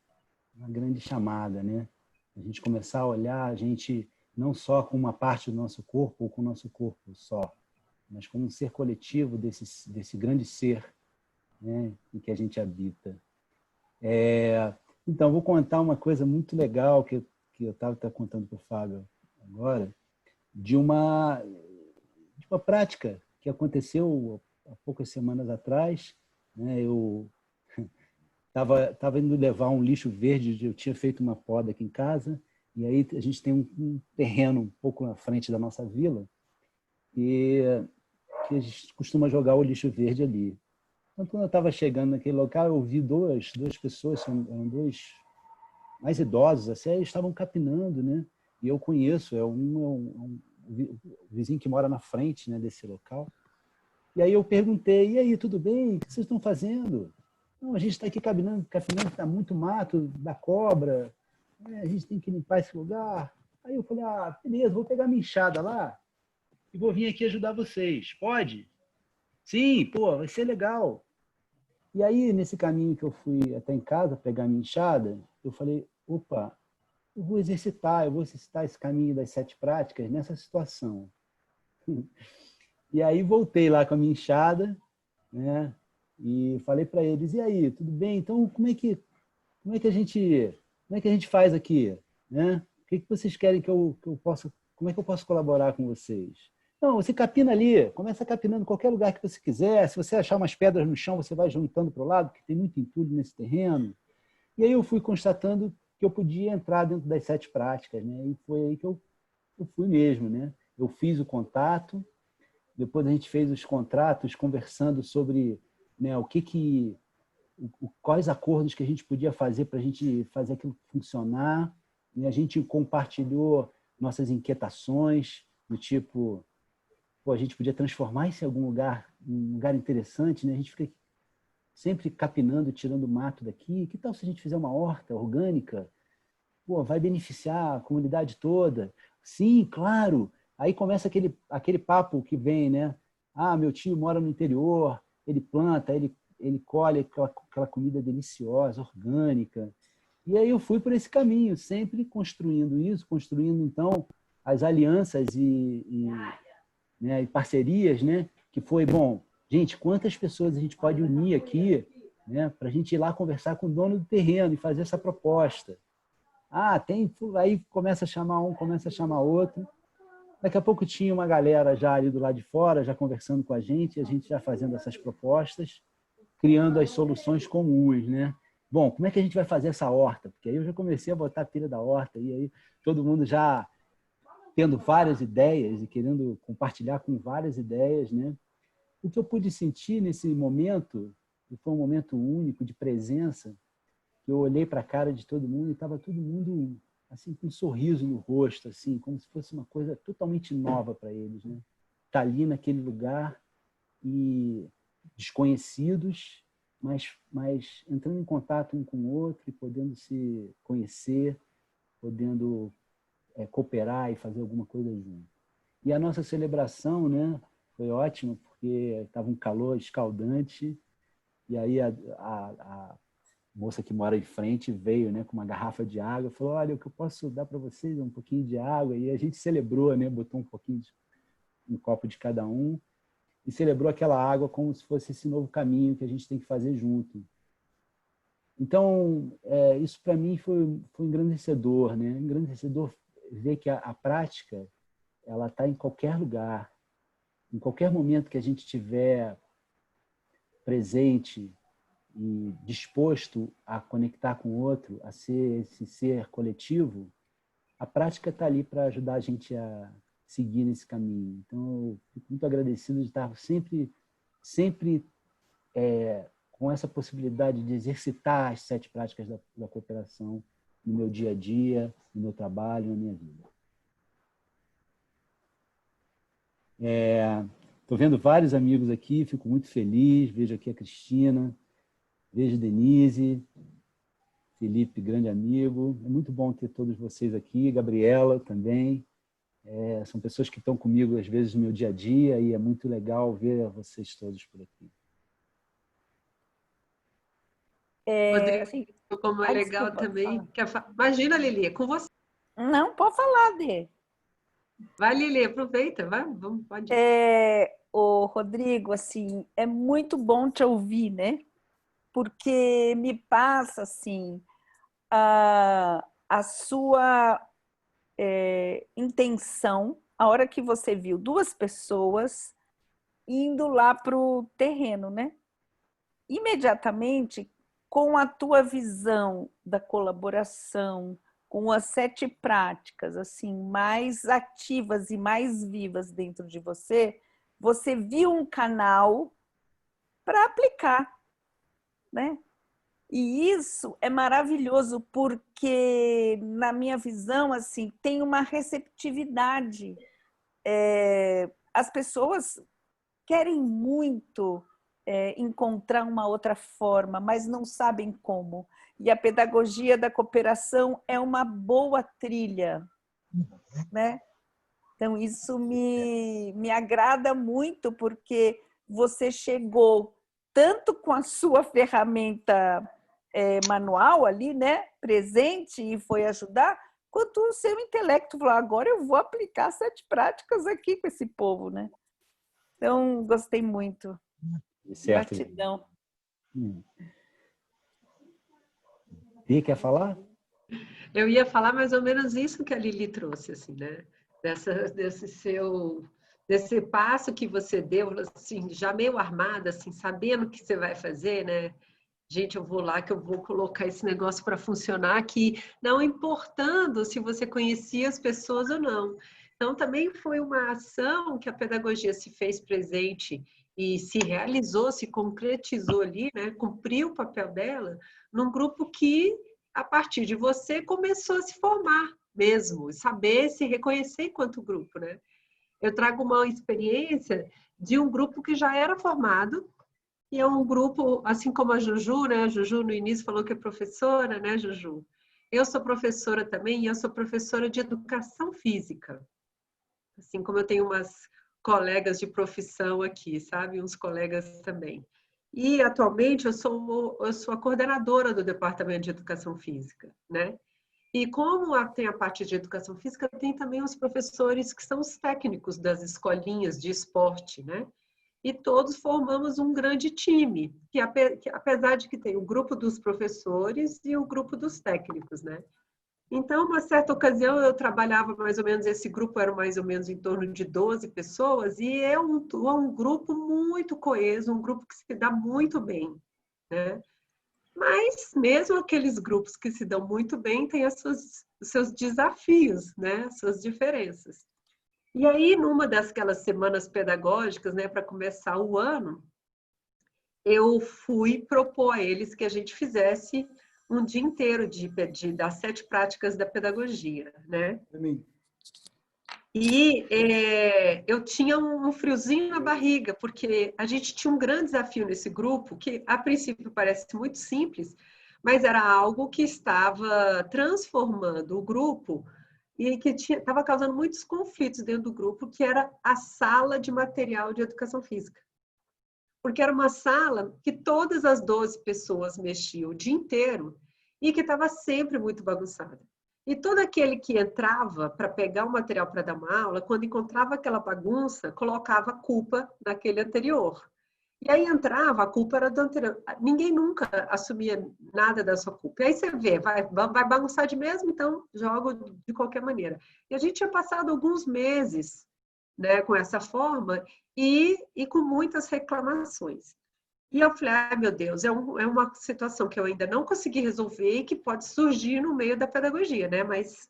S4: chamada, né? A gente começar a olhar a gente não só com uma parte do nosso corpo ou com o nosso corpo só, mas como um ser coletivo desse grande ser, né, em que a gente habita. Então, vou contar uma coisa muito legal que eu estava contando para o Fábio agora, de uma prática que aconteceu há poucas semanas atrás, né? Eu estava indo levar um lixo verde, eu tinha feito uma poda aqui em casa, e aí a gente tem um terreno um pouco na frente da nossa vila, e que a gente costuma jogar o lixo verde ali. Então, quando eu estava chegando naquele local, eu vi duas pessoas, eram dois mais idosos, assim, eles estavam capinando, né? E eu conheço, um vizinho que mora na frente, né, desse local. E aí eu perguntei, e aí, tudo bem? O que vocês estão fazendo? Não, a gente está aqui capinando, está muito mato da cobra, a gente tem que limpar esse lugar. Aí eu falei, beleza, vou pegar minha enxada lá e vou vir aqui ajudar vocês. Pode? Sim, pô, vai ser legal. E aí, nesse caminho que eu fui até em casa pegar minha enxada, eu falei, opa, eu vou exercitar esse caminho das 7 práticas nessa situação. E aí voltei lá com a minha enxada, né? E falei para eles, e aí, tudo bem? Então, como é que a gente faz aqui, né? O que vocês querem que eu possa, como é que eu posso colaborar com vocês? Não, você capina ali, começa capinando em qualquer lugar que você quiser. Se você achar umas pedras no chão, você vai juntando para o lado, porque tem muito entulho nesse terreno. E aí eu fui constatando que eu podia entrar dentro das 7 práticas, né? E foi aí que eu fui mesmo, né? Eu fiz o contato, depois a gente fez os contratos conversando sobre, né, quais acordos que a gente podia fazer para a gente fazer aquilo funcionar. E a gente compartilhou nossas inquietações, do tipo, a gente podia transformar isso em algum lugar, um lugar interessante, né? A gente fica sempre capinando, tirando mato daqui. Que tal se a gente fizer uma horta orgânica? Vai beneficiar a comunidade toda. Sim, claro. Aí começa aquele papo que vem, né? Meu tio mora no interior, ele planta, ele colhe aquela comida deliciosa, orgânica. E aí eu fui por esse caminho, sempre construindo isso, construindo, então, as alianças e parcerias, né? Que foi, bom, Gente, quantas pessoas a gente pode unir aqui, né, para a gente ir lá conversar com o dono do terreno e fazer essa proposta? Ah, tem... Aí começa a chamar um, começa a chamar outro. Daqui a pouco tinha uma galera já ali do lado de fora, já conversando com a gente já fazendo essas propostas, criando as soluções comuns, né? Bom, como é que a gente vai fazer essa horta? Porque aí eu já comecei a botar a pilha da horta, e aí todo mundo já tendo várias ideias e querendo compartilhar com várias ideias, né? O que eu pude sentir nesse momento, e foi um momento único de presença, que eu olhei para a cara de todo mundo e estava todo mundo assim com um sorriso no rosto, assim, como se fosse uma coisa totalmente nova para eles, né? Tá ali naquele lugar e desconhecidos, mas entrando em contato um com o outro e podendo se conhecer, podendo cooperar e fazer alguma coisa junto. E a nossa celebração, né, foi ótima, porque estava um calor escaldante, e aí a moça que mora em frente veio, né, com uma garrafa de água, falou, olha, o que eu posso dar para vocês é um pouquinho de água, e a gente celebrou, né, botou um pouquinho um copo de cada um, e celebrou aquela água como se fosse esse novo caminho que a gente tem que fazer junto. Então, isso para mim foi engrandecedor, né? Engrandecedor ver que a prática ela está em qualquer lugar, em qualquer momento que a gente estiver presente e disposto a conectar com o outro, a ser esse ser coletivo, a prática está ali para ajudar a gente a seguir nesse caminho. Então, eu fico muito agradecido de estar sempre com essa possibilidade de exercitar as 7 práticas da cooperação no meu dia a dia, no meu trabalho, na minha vida. Estou vendo vários amigos aqui, fico muito feliz. Vejo aqui a Cristina, vejo a Denise, Felipe, grande amigo. É muito bom ter todos vocês aqui, Gabriela também. São pessoas que estão comigo, às vezes, no meu dia a dia, e é muito legal ver vocês todos por aqui.
S1: Rodrigo,
S5: Assim,
S1: como é legal
S5: desculpa,
S1: também. Imagina, Lili, é com você.
S5: Não, pode falar, Dê.
S1: Vai, Lili, aproveita, vai, vamos, pode ir.
S5: Rodrigo, assim, é muito bom te ouvir, né? Porque me passa, assim, a sua intenção, a hora que você viu 2 pessoas indo lá para o terreno, né? Imediatamente, com a tua visão da colaboração, com as 7 práticas assim mais ativas e mais vivas dentro de você, você viu um canal para aplicar, né? E isso é maravilhoso porque, na minha visão, assim, tem uma receptividade. As pessoas querem muito encontrar uma outra forma, mas não sabem como. E a pedagogia da cooperação é uma boa trilha, né? Então, isso me agrada muito, porque você chegou tanto com a sua ferramenta manual ali, né, presente, e foi ajudar, quanto o seu intelecto falou, agora eu vou aplicar 7 práticas aqui com esse povo, né? Então, gostei muito.
S4: Certo.
S5: Gratidão.
S4: Bia, quer falar?
S1: Eu ia falar mais ou menos isso que a Lili trouxe, assim, né? Desse passo que você deu, assim, já meio armada, assim, sabendo o que você vai fazer, né? Gente, eu vou lá que eu vou colocar esse negócio para funcionar aqui, não importando se você conhecia as pessoas ou não. Então, também foi uma ação que a pedagogia se fez presente e se realizou, se concretizou ali, né? Cumpriu o papel dela num grupo que, a partir de você, começou a se formar mesmo, saber se reconhecer enquanto grupo, né? Eu trago uma experiência de um grupo que já era formado, e é um grupo, assim como a Juju, né? A Juju no início falou que é professora, né, Juju? Eu sou professora também, e eu sou professora de educação física. Assim como eu tenho umas colegas de profissão aqui, sabe? Uns colegas também. E, atualmente, eu sou a coordenadora do Departamento de Educação Física, né? E como tem a parte de educação física, tem também os professores que são os técnicos das escolinhas de esporte, né? e todos formamos um grande time, que apesar de que tem o grupo dos professores e o grupo dos técnicos, né? Então, uma certa ocasião, eu trabalhava mais ou menos, esse grupo era mais ou menos em torno de 12 pessoas, e é um grupo muito coeso, um grupo que se dá muito bem, né? Mas, mesmo aqueles grupos que se dão muito bem, têm os seus desafios, né? Suas diferenças. E aí, numa daquelas semanas pedagógicas, né, para começar o ano, eu fui propor a eles que a gente fizesse um dia inteiro das 7 práticas da pedagogia, né? E eu tinha um friozinho na barriga, porque a gente tinha um grande desafio nesse grupo, que a princípio parece muito simples, mas era algo que estava transformando o grupo e que estava causando muitos conflitos dentro do grupo, que era a sala de material de educação física. Porque era uma sala que todas as 12 pessoas mexiam o dia inteiro e que estava sempre muito bagunçada. E todo aquele que entrava para pegar o material para dar uma aula, quando encontrava aquela bagunça, colocava a culpa naquele anterior. E aí entrava, a culpa era do anterior. Ninguém nunca assumia nada da sua culpa. E aí você vê, vai bagunçar de mesmo, então joga de qualquer maneira. E a gente tinha passado alguns meses, né, com essa forma e com muitas reclamações. E eu falei, meu Deus, é uma situação que eu ainda não consegui resolver e que pode surgir no meio da pedagogia, né? Mas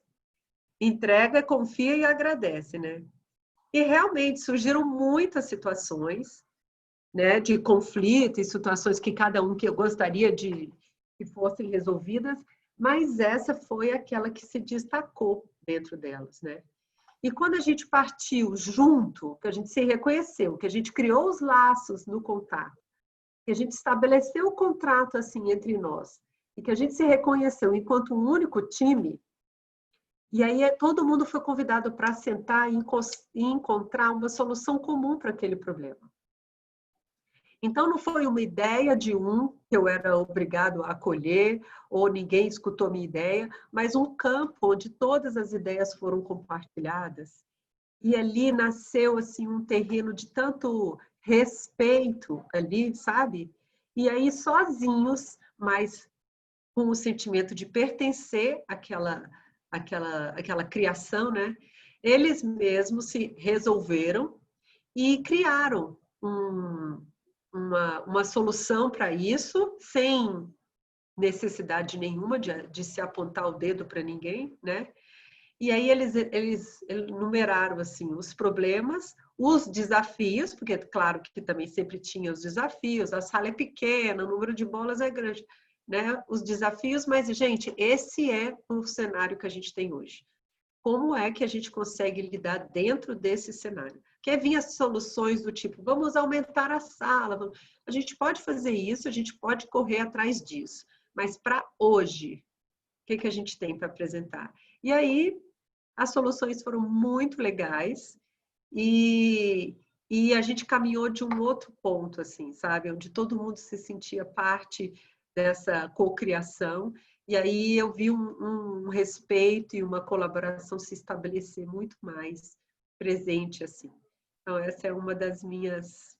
S1: entrega, confia e agradece, né? E realmente surgiram muitas situações, né, de conflito e situações que cada um que eu gostaria que fossem resolvidas, mas essa foi aquela que se destacou dentro delas, né? E quando a gente partiu junto, que a gente se reconheceu, que a gente criou os laços no contato, que a gente estabeleceu o contrato assim entre nós, e que a gente se reconheceu enquanto um único time, e aí todo mundo foi convidado para sentar e encontrar uma solução comum para aquele problema. Então, não foi uma ideia de que eu era obrigado a acolher, ou ninguém escutou minha ideia, mas um campo onde todas as ideias foram compartilhadas. E ali nasceu assim, um terreno de tanto respeito ali, sabe? E aí, sozinhos, mas com o sentimento de pertencer àquela criação, né? Eles mesmos se resolveram e criaram uma solução para isso, sem necessidade nenhuma de se apontar o dedo para ninguém, né? E aí eles enumeraram assim, os problemas, os desafios, porque claro que também sempre tinha os desafios, a sala é pequena, o número de bolas é grande, né? Os desafios, mas, gente, esse é o cenário que a gente tem hoje. Como é que a gente consegue lidar dentro desse cenário? Porque vinha soluções do tipo, vamos aumentar a sala. A gente pode fazer isso, a gente pode correr atrás disso. Mas para hoje, o que a gente tem para apresentar? E aí, as soluções foram muito legais e a gente caminhou de um outro ponto, assim, sabe? Onde todo mundo se sentia parte dessa cocriação. E aí eu vi um respeito e uma colaboração se estabelecer muito mais presente, assim. Então, essa é uma das minhas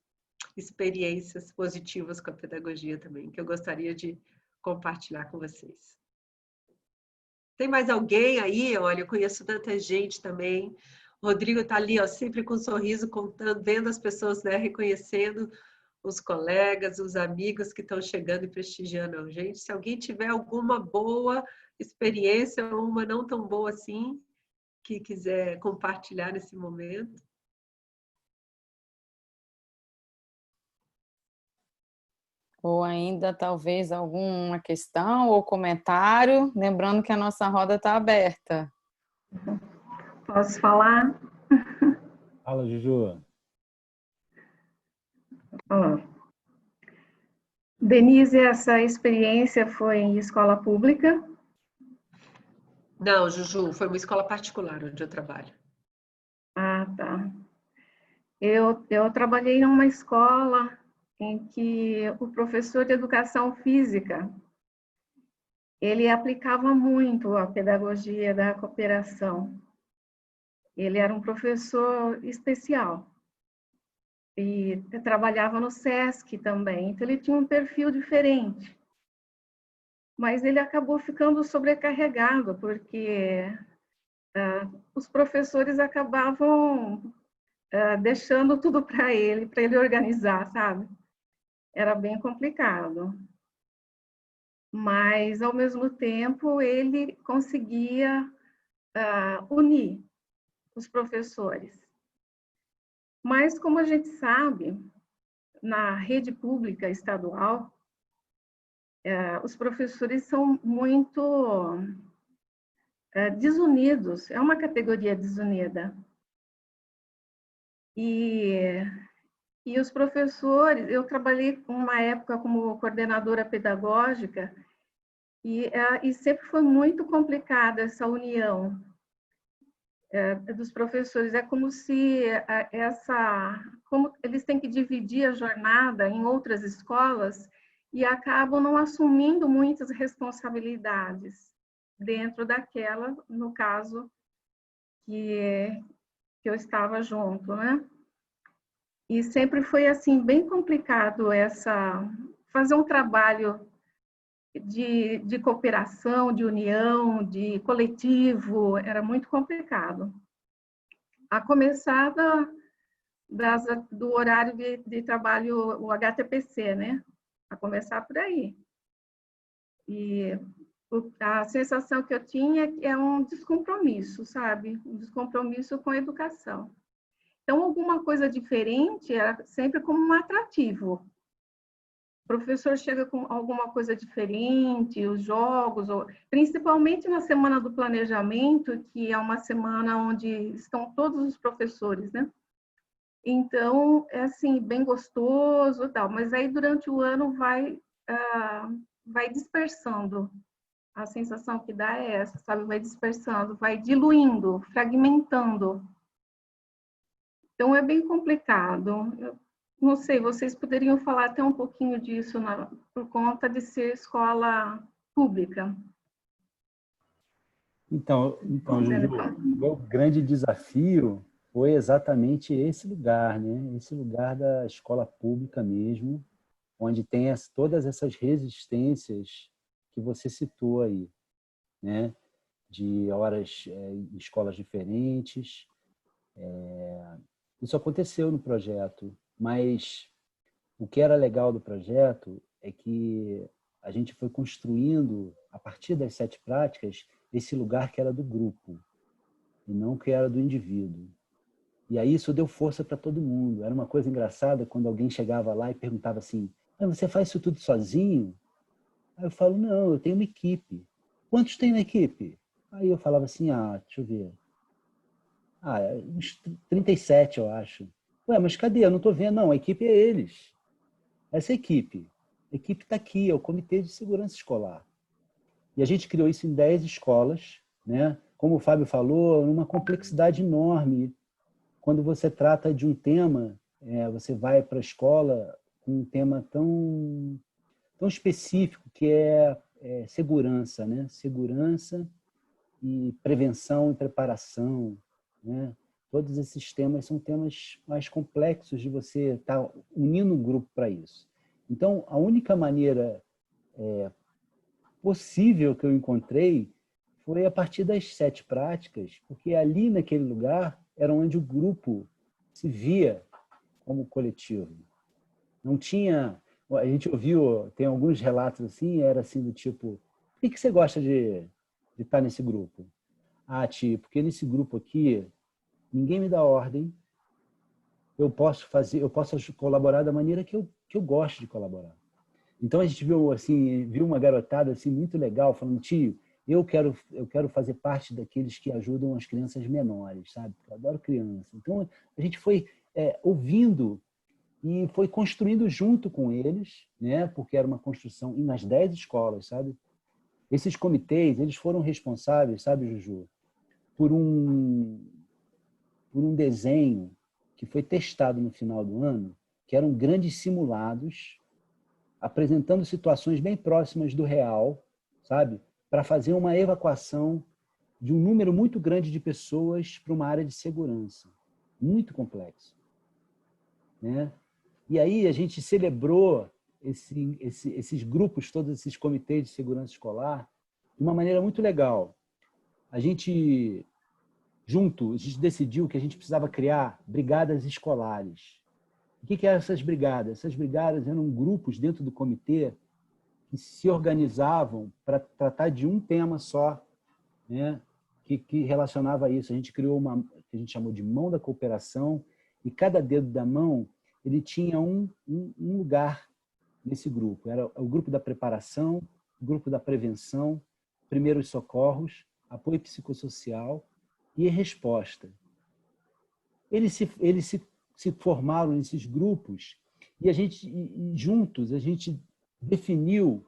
S1: experiências positivas com a pedagogia também, que eu gostaria de compartilhar com vocês. Tem mais alguém aí? Olha, eu conheço tanta gente também. O Rodrigo está ali, ó, sempre com um sorriso, contando, vendo as pessoas, né, reconhecendo os colegas, os amigos que estão chegando e prestigiando. Gente, se alguém tiver alguma boa experiência ou uma não tão boa assim, que quiser compartilhar nesse momento.
S2: Ou ainda, talvez, alguma questão ou comentário, lembrando que a nossa roda está aberta.
S9: Posso falar?
S4: Fala, Juju.
S9: Denise, essa experiência foi em escola pública?
S1: Não, Juju, foi uma escola particular onde eu trabalho.
S9: Ah, tá. Eu trabalhei numa escola em que o professor de educação física, ele aplicava muito a pedagogia da cooperação. Ele era um professor especial.
S11: e trabalhava no SESC também, então ele tinha um perfil diferente. Mas ele acabou ficando sobrecarregado, porque os professores acabavam deixando tudo para ele organizar, sabe? Era bem complicado. Mas, ao mesmo tempo, ele conseguia unir os professores. Mas, como a gente sabe, na rede pública estadual, os professores são muito desunidos, é uma categoria desunida. E os professores, eu trabalhei uma época como coordenadora pedagógica e sempre foi muito complicada essa união dos professores. É como se como eles têm que dividir a jornada em outras escolas e acabam não assumindo muitas responsabilidades dentro daquela, no caso, que eu estava junto, né? E sempre foi, assim, bem complicado fazer um trabalho de cooperação, de união, de coletivo, era muito complicado. A começar do horário de trabalho, o HTPC, né? A começar por aí. E a sensação que eu tinha é um descompromisso, sabe? Um descompromisso com a educação. Então, alguma coisa diferente era sempre como um atrativo. O professor chega com alguma coisa diferente, os jogos, principalmente na semana do planejamento, que é uma semana onde estão todos os professores, né? Então, é assim, bem gostoso e tal, mas aí durante o ano vai dispersando. A sensação que dá é essa, sabe? Vai dispersando, vai diluindo, fragmentando. Então, é bem complicado. Eu não sei, vocês poderiam falar até um pouquinho disso por conta de ser escola pública.
S4: Então Juju, o grande desafio foi exatamente esse lugar, né? Esse lugar da escola pública mesmo, onde tem todas essas resistências que você citou aí, né? De horas em escolas diferentes. Isso aconteceu no projeto, mas o que era legal do projeto é que a gente foi construindo, a partir das 7 práticas, esse lugar que era do grupo, e não que era do indivíduo. E aí isso deu força para todo mundo. Era uma coisa engraçada quando alguém chegava lá e perguntava assim, você faz isso tudo sozinho? Aí eu falo, não, eu tenho uma equipe. Quantos tem na equipe? Aí eu falava assim, deixa eu ver. Uns 37, eu acho. Ué, mas cadê? Eu não estou vendo. Não, a equipe é eles. Essa equipe. A equipe está aqui, é o Comitê de Segurança Escolar. E a gente criou isso em 10 escolas, né? Como o Fábio falou, numa complexidade enorme. Quando você trata de um tema, você vai para a escola com um tema tão específico, que é segurança, né? Segurança e prevenção e preparação, né? Todos esses temas são temas mais complexos de você estar unindo um grupo para isso. Então, a única maneira possível que eu encontrei foi a partir das 7 práticas, porque ali naquele lugar era onde o grupo se via como coletivo. Não tinha... A gente ouviu, tem alguns relatos assim, era assim do tipo, por que você gosta de estar nesse grupo? Porque nesse grupo aqui, ninguém me dá ordem, eu posso colaborar da maneira que eu gosto de colaborar. Então a gente viu uma garotada assim muito legal falando, tio, eu quero fazer parte daqueles que ajudam as crianças menores, sabe? Eu adoro criança. Então a gente foi ouvindo e foi construindo junto com eles, né? Porque era uma construção nas 10 escolas, sabe? Esses comitês, eles foram responsáveis, sabe, Juju, por um desenho que foi testado no final do ano, que eram grandes simulados, apresentando situações bem próximas do real, sabe? Para fazer uma evacuação de um número muito grande de pessoas para uma área de segurança. Muito complexo. né? E aí a gente celebrou esses grupos, todos esses comitês de segurança escolar, de uma maneira muito legal. A gente decidiu que a gente precisava criar brigadas escolares. O que eram essas brigadas? Essas brigadas eram grupos dentro do comitê que se organizavam para tratar de um tema só, né? que relacionava a isso. A gente criou uma que a gente chamou de mão da cooperação, e cada dedo da mão ele tinha um lugar nesse grupo. Era o grupo da preparação, o grupo da prevenção, primeiros socorros, apoio psicossocial e resposta. Eles se formaram nesses grupos e juntos a gente definiu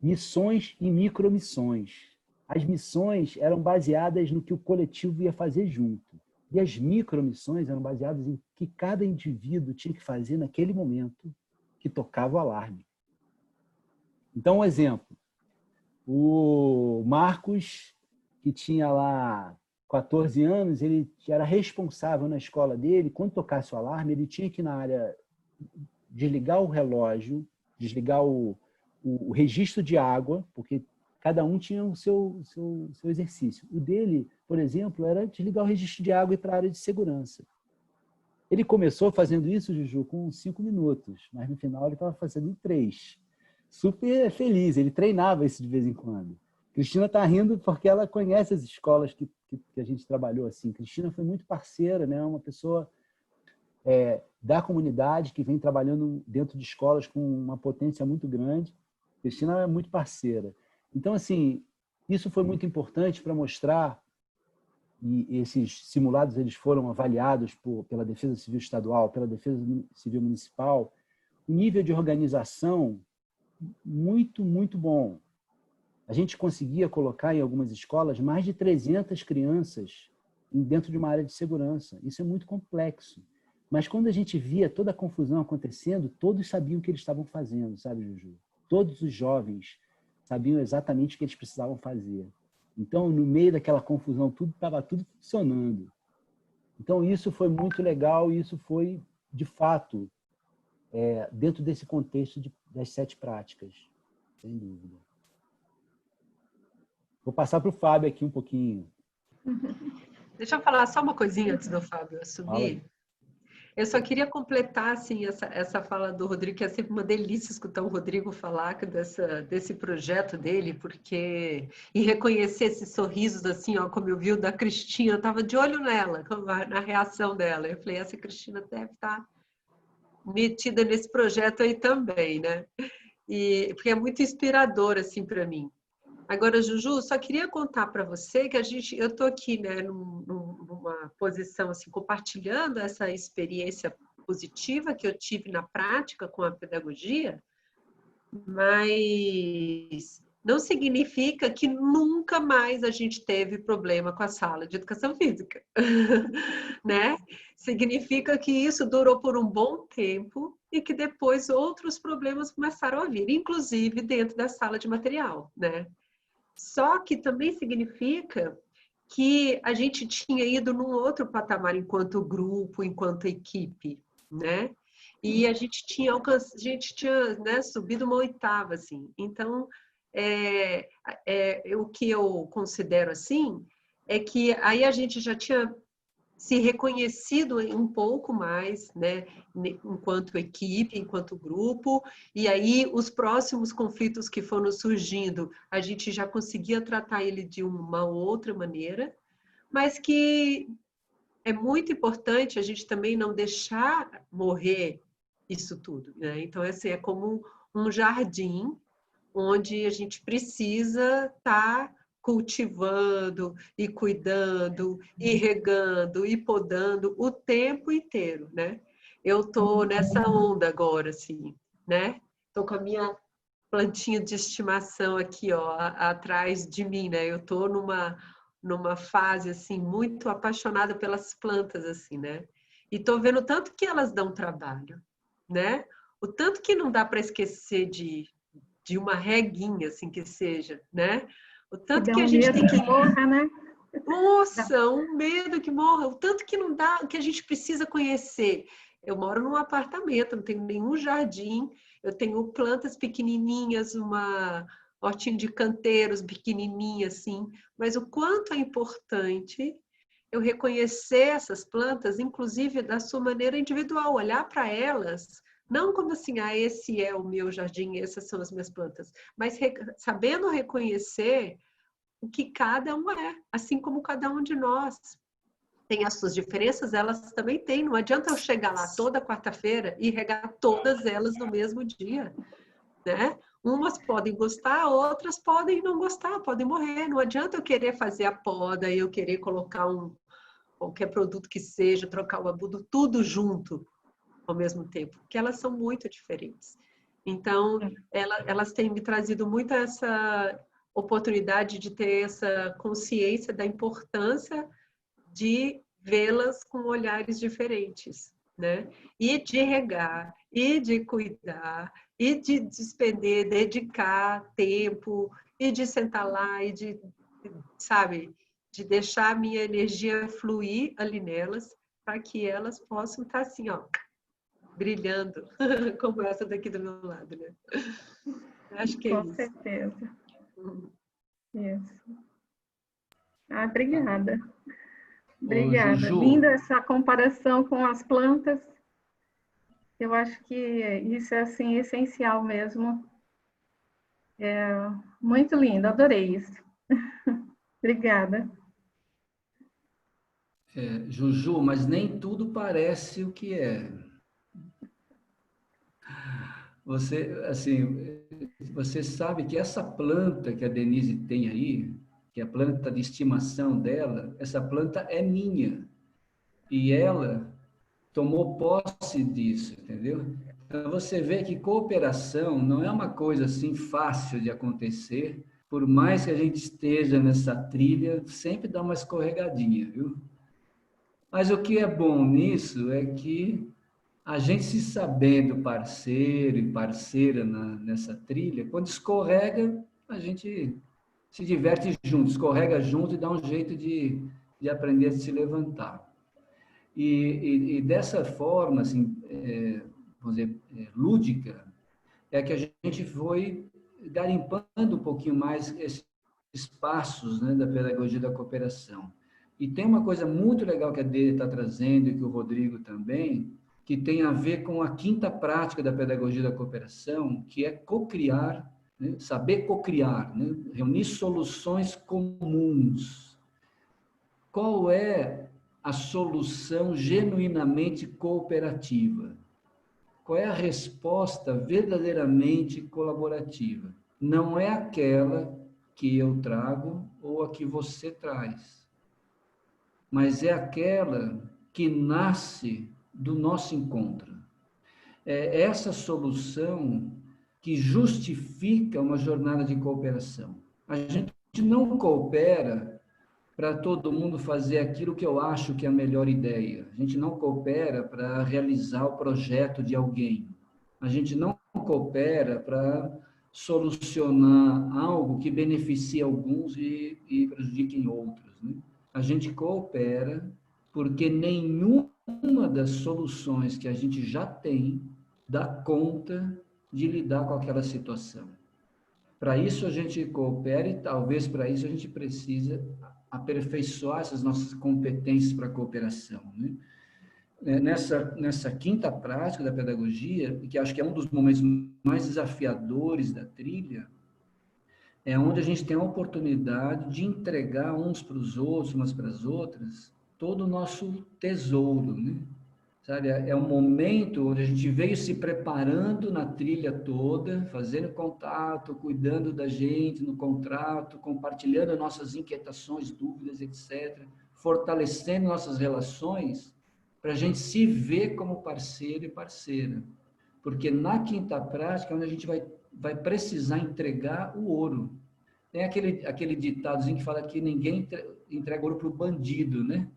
S4: missões e micromissões. As missões eram baseadas no que o coletivo ia fazer junto. E as micromissões eram baseadas em que cada indivíduo tinha que fazer naquele momento que tocava o alarme. Então, um exemplo. O Marcos, que tinha lá 14 anos, ele era responsável na escola dele, quando tocasse o alarme, ele tinha que ir na área desligar o relógio, desligar o registro de água, porque cada um tinha o seu exercício. O dele, por exemplo, era desligar o registro de água e ir para a área de segurança. Ele começou fazendo isso, Juju, com 5 minutos, mas no final ele estava fazendo em 3. Super feliz, ele treinava isso de vez em quando. Cristina está rindo porque ela conhece as escolas que a gente trabalhou assim. Cristina foi muito parceira, né? Uma pessoa da comunidade que vem trabalhando dentro de escolas com uma potência muito grande. Cristina é muito parceira. Então, assim, isso foi muito importante para mostrar, e esses simulados eles foram avaliados pela Defesa Civil Estadual, pela Defesa Civil Municipal, um nível de organização muito, muito bom. A gente conseguia colocar em algumas escolas mais de 300 crianças dentro de uma área de segurança. Isso é muito complexo. Mas quando a gente via toda a confusão acontecendo, todos sabiam o que eles estavam fazendo, sabe, Juju? Todos os jovens sabiam exatamente o que eles precisavam fazer. Então, no meio daquela confusão, estava tudo funcionando. Então, isso foi muito legal e isso foi, de fato, dentro desse contexto das 7 práticas, sem dúvida. Vou passar para o Fábio aqui um pouquinho.
S1: Deixa eu falar só uma coisinha antes do Fábio assumir. Eu só queria completar assim, essa fala do Rodrigo, que é sempre uma delícia escutar o Rodrigo falar desse projeto dele, e reconhecer esses sorrisos, assim, ó, como eu vi o da Cristina, eu estava de olho nela, na reação dela. Eu falei, essa Cristina deve estar metida nesse projeto aí também, né? Porque é muito inspirador, assim, para mim. Agora, Juju, só queria contar para você que eu estou aqui, né, numa posição assim, compartilhando essa experiência positiva que eu tive na prática com a pedagogia, mas não significa que nunca mais a gente teve problema com a sala de educação física, né? Significa que isso durou por um bom tempo e que depois outros problemas começaram a vir, inclusive dentro da sala de material, né? Só que também significa que a gente tinha ido num outro patamar enquanto grupo, enquanto equipe, né? E a gente tinha né, subido uma 8ª, assim. Então, o que eu considero assim é que aí a gente já tinha se reconhecido um pouco mais, né, enquanto equipe, enquanto grupo, e aí os próximos conflitos que foram surgindo, a gente já conseguia tratar ele de uma outra maneira, mas que é muito importante a gente também não deixar morrer isso tudo, né? Então, assim, é como um jardim onde a gente precisa estar cultivando e cuidando e regando e podando o tempo inteiro, né? Eu tô nessa onda agora, assim, né? Tô com a minha plantinha de estimação aqui, ó, atrás de mim, né? Eu tô numa fase, assim, muito apaixonada pelas plantas, assim, né? E tô vendo o tanto que elas dão trabalho, né? O tanto que não dá para esquecer de uma reguinha, assim, que seja, né? O tanto que a gente tem que
S11: morra, né?
S1: Nossa, um medo que morra, o tanto que não dá, que a gente precisa conhecer. Eu moro num apartamento, não tenho nenhum jardim, eu tenho plantas pequenininhas, uma hortinha de canteiros pequenininha assim, mas o quanto é importante eu reconhecer essas plantas, inclusive da sua maneira individual, olhar para elas, não como assim, esse é o meu jardim, essas são as minhas plantas, mas sabendo reconhecer o que cada um é, assim como cada um de nós. Tem as suas diferenças, elas também têm. Não adianta eu chegar lá toda quarta-feira e regar todas elas no mesmo dia, né? Umas podem gostar, outras podem não gostar, podem morrer. Não adianta eu querer fazer a poda e eu querer colocar qualquer produto que seja, trocar o adubo, tudo junto ao mesmo tempo, porque elas são muito diferentes. Então, elas têm me trazido muito essa oportunidade de ter essa consciência da importância de vê-las com olhares diferentes, né? E de regar, e de cuidar, e de despender, dedicar tempo, e de sentar lá, e de, sabe, de deixar a minha energia fluir ali nelas, para que elas possam estar assim, ó, brilhando, como essa daqui do meu lado, né? Acho que é isso.
S11: Com certeza. Isso. Ah, obrigada. Obrigada.
S3: Juju.
S11: Linda essa comparação com as plantas. Eu acho que isso é assim essencial mesmo. É muito lindo, adorei isso. Obrigada.
S3: Juju, mas nem tudo parece o que é. Você sabe que essa planta que a Denise tem aí, que é a planta de estimação dela, essa planta é minha. E ela tomou posse disso, entendeu? Então, você vê que cooperação não é uma coisa assim fácil de acontecer, por mais que a gente esteja nessa trilha, sempre dá uma escorregadinha, viu? Mas o que é bom nisso é que a gente se sabendo parceiro e parceira nessa trilha, quando escorrega, a gente se diverte junto, escorrega junto e dá um jeito de aprender a se levantar. E dessa forma, assim, vamos dizer, lúdica, é que a gente foi garimpando um pouquinho mais esses espaços, né, da pedagogia da cooperação. E tem uma coisa muito legal que a Dede está trazendo, e que o Rodrigo também, que tem a ver com a quinta prática da pedagogia da cooperação, que é cocriar, né, saber cocriar, né, reunir soluções comuns. Qual é a solução genuinamente cooperativa? Qual é a resposta verdadeiramente colaborativa? Não é aquela que eu trago ou a que você traz, mas é aquela que nasce do nosso encontro. É essa solução que justifica uma jornada de cooperação. A gente não coopera para todo mundo fazer aquilo que eu acho que é a melhor ideia. A gente não coopera para realizar o projeto de alguém. A gente não coopera para solucionar algo que beneficie alguns e prejudique outros, né? A gente coopera porque nenhuma das soluções que a gente já tem dá conta de lidar com aquela situação. Para isso a gente coopera e talvez para isso a gente precisa aperfeiçoar essas nossas competências para a cooperação, né? Nessa quinta prática da pedagogia, que acho que é um dos momentos mais desafiadores da trilha, é onde a gente tem a oportunidade de entregar uns para os outros, umas para as outras, todo o nosso tesouro, né? Sabe? É um momento onde a gente veio se preparando na trilha toda, fazendo contato, cuidando da gente no contrato, compartilhando nossas inquietações, dúvidas, etc., fortalecendo nossas relações para a gente se ver como parceiro e parceira. Porque na quinta prática é onde a gente vai precisar entregar o ouro. Tem aquele ditadozinho que fala que ninguém entrega ouro para o bandido, né?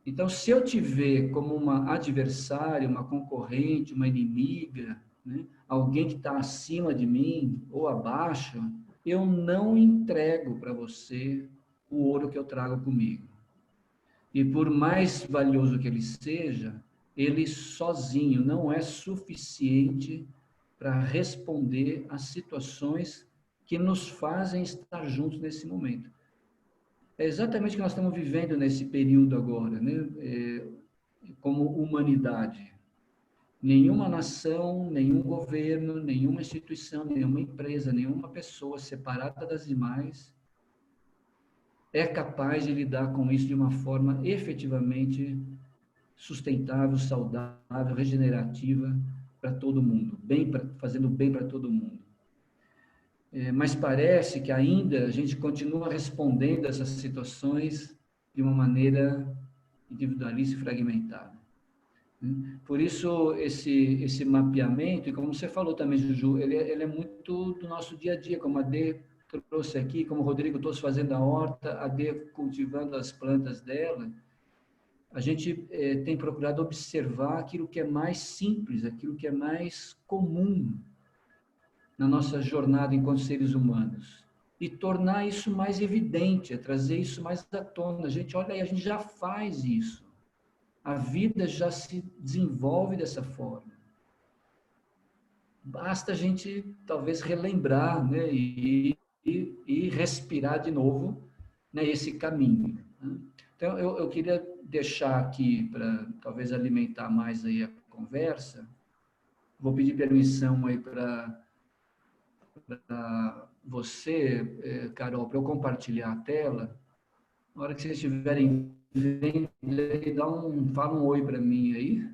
S3: Então, se eu te ver como uma adversária, uma concorrente, uma inimiga, né, alguém que está acima de mim ou abaixo, eu não entrego para você o ouro que eu trago comigo. E por mais valioso que ele seja, ele sozinho não é suficiente para responder às situações que nos fazem estar juntos nesse momento. É exatamente o que nós estamos vivendo nesse período agora, né? Como humanidade. Nenhuma nação, nenhum governo, nenhuma instituição, nenhuma empresa, nenhuma pessoa separada das demais é capaz de lidar com isso de uma forma efetivamente sustentável, saudável, regenerativa para todo mundo, fazendo bem para todo mundo. Mas parece que ainda a gente continua respondendo a essas situações de uma maneira individualista e fragmentada. Por isso, esse mapeamento, e como você falou também, Juju, ele é muito do nosso dia a dia, como a Dê trouxe aqui, como o Rodrigo trouxe fazendo a horta, a Dê cultivando as plantas dela. A gente tem procurado observar aquilo que é mais simples, aquilo que é mais comum na nossa jornada enquanto seres humanos, e tornar isso mais evidente, trazer isso mais à tona. A gente olha aí, a gente já faz isso. A vida já se desenvolve dessa forma. Basta a gente, talvez, relembrar, né, e respirar de novo, né, esse caminho. Né? Então, eu queria deixar aqui, para talvez alimentar mais aí a conversa, vou pedir permissão aí para você, Carol, para eu compartilhar a tela. Na hora que vocês estiverem vendo, fala um oi para mim aí,